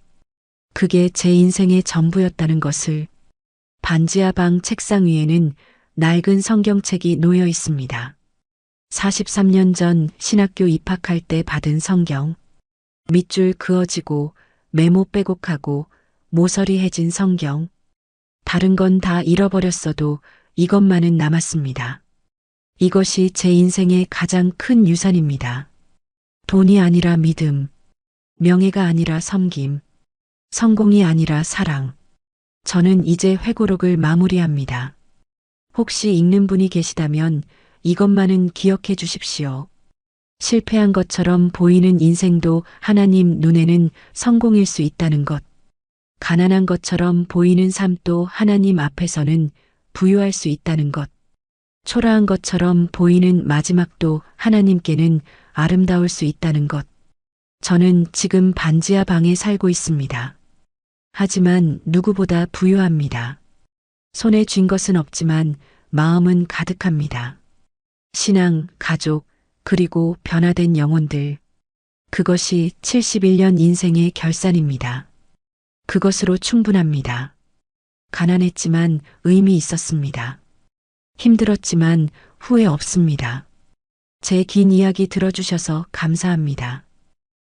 그게 제 인생의 전부였다는 것을. 반지하 방 책상 위에는 낡은 성경책이 놓여 있습니다. 43년 전 신학교 입학할 때 받은 성경. 밑줄 그어지고 메모 빼곡하고 모서리 해진 성경. 다른 건 다 잃어버렸어도 이것만은 남았습니다. 이것이 제 인생의 가장 큰 유산입니다. 돈이 아니라 믿음, 명예가 아니라 섬김, 성공이 아니라 사랑. 저는 이제 회고록을 마무리합니다. 혹시 읽는 분이 계시다면 이것만은 기억해 주십시오. 실패한 것처럼 보이는 인생도 하나님 눈에는 성공일 수 있다는 것. 가난한 것처럼 보이는 삶도 하나님 앞에서는 부유할 수 있다는 것. 초라한 것처럼 보이는 마지막도 하나님께는 아름다울 수 있다는 것. 저는 지금 반지하 방에 살고 있습니다. 하지만 누구보다 부유합니다. 손에 쥔 것은 없지만 마음은 가득합니다. 신앙, 가족, 그리고 변화된 영혼들. 그것이 71년 인생의 결산입니다. 그것으로 충분합니다. 가난했지만 의미 있었습니다. 힘들었지만 후회 없습니다. 제 긴 이야기 들어주셔서 감사합니다.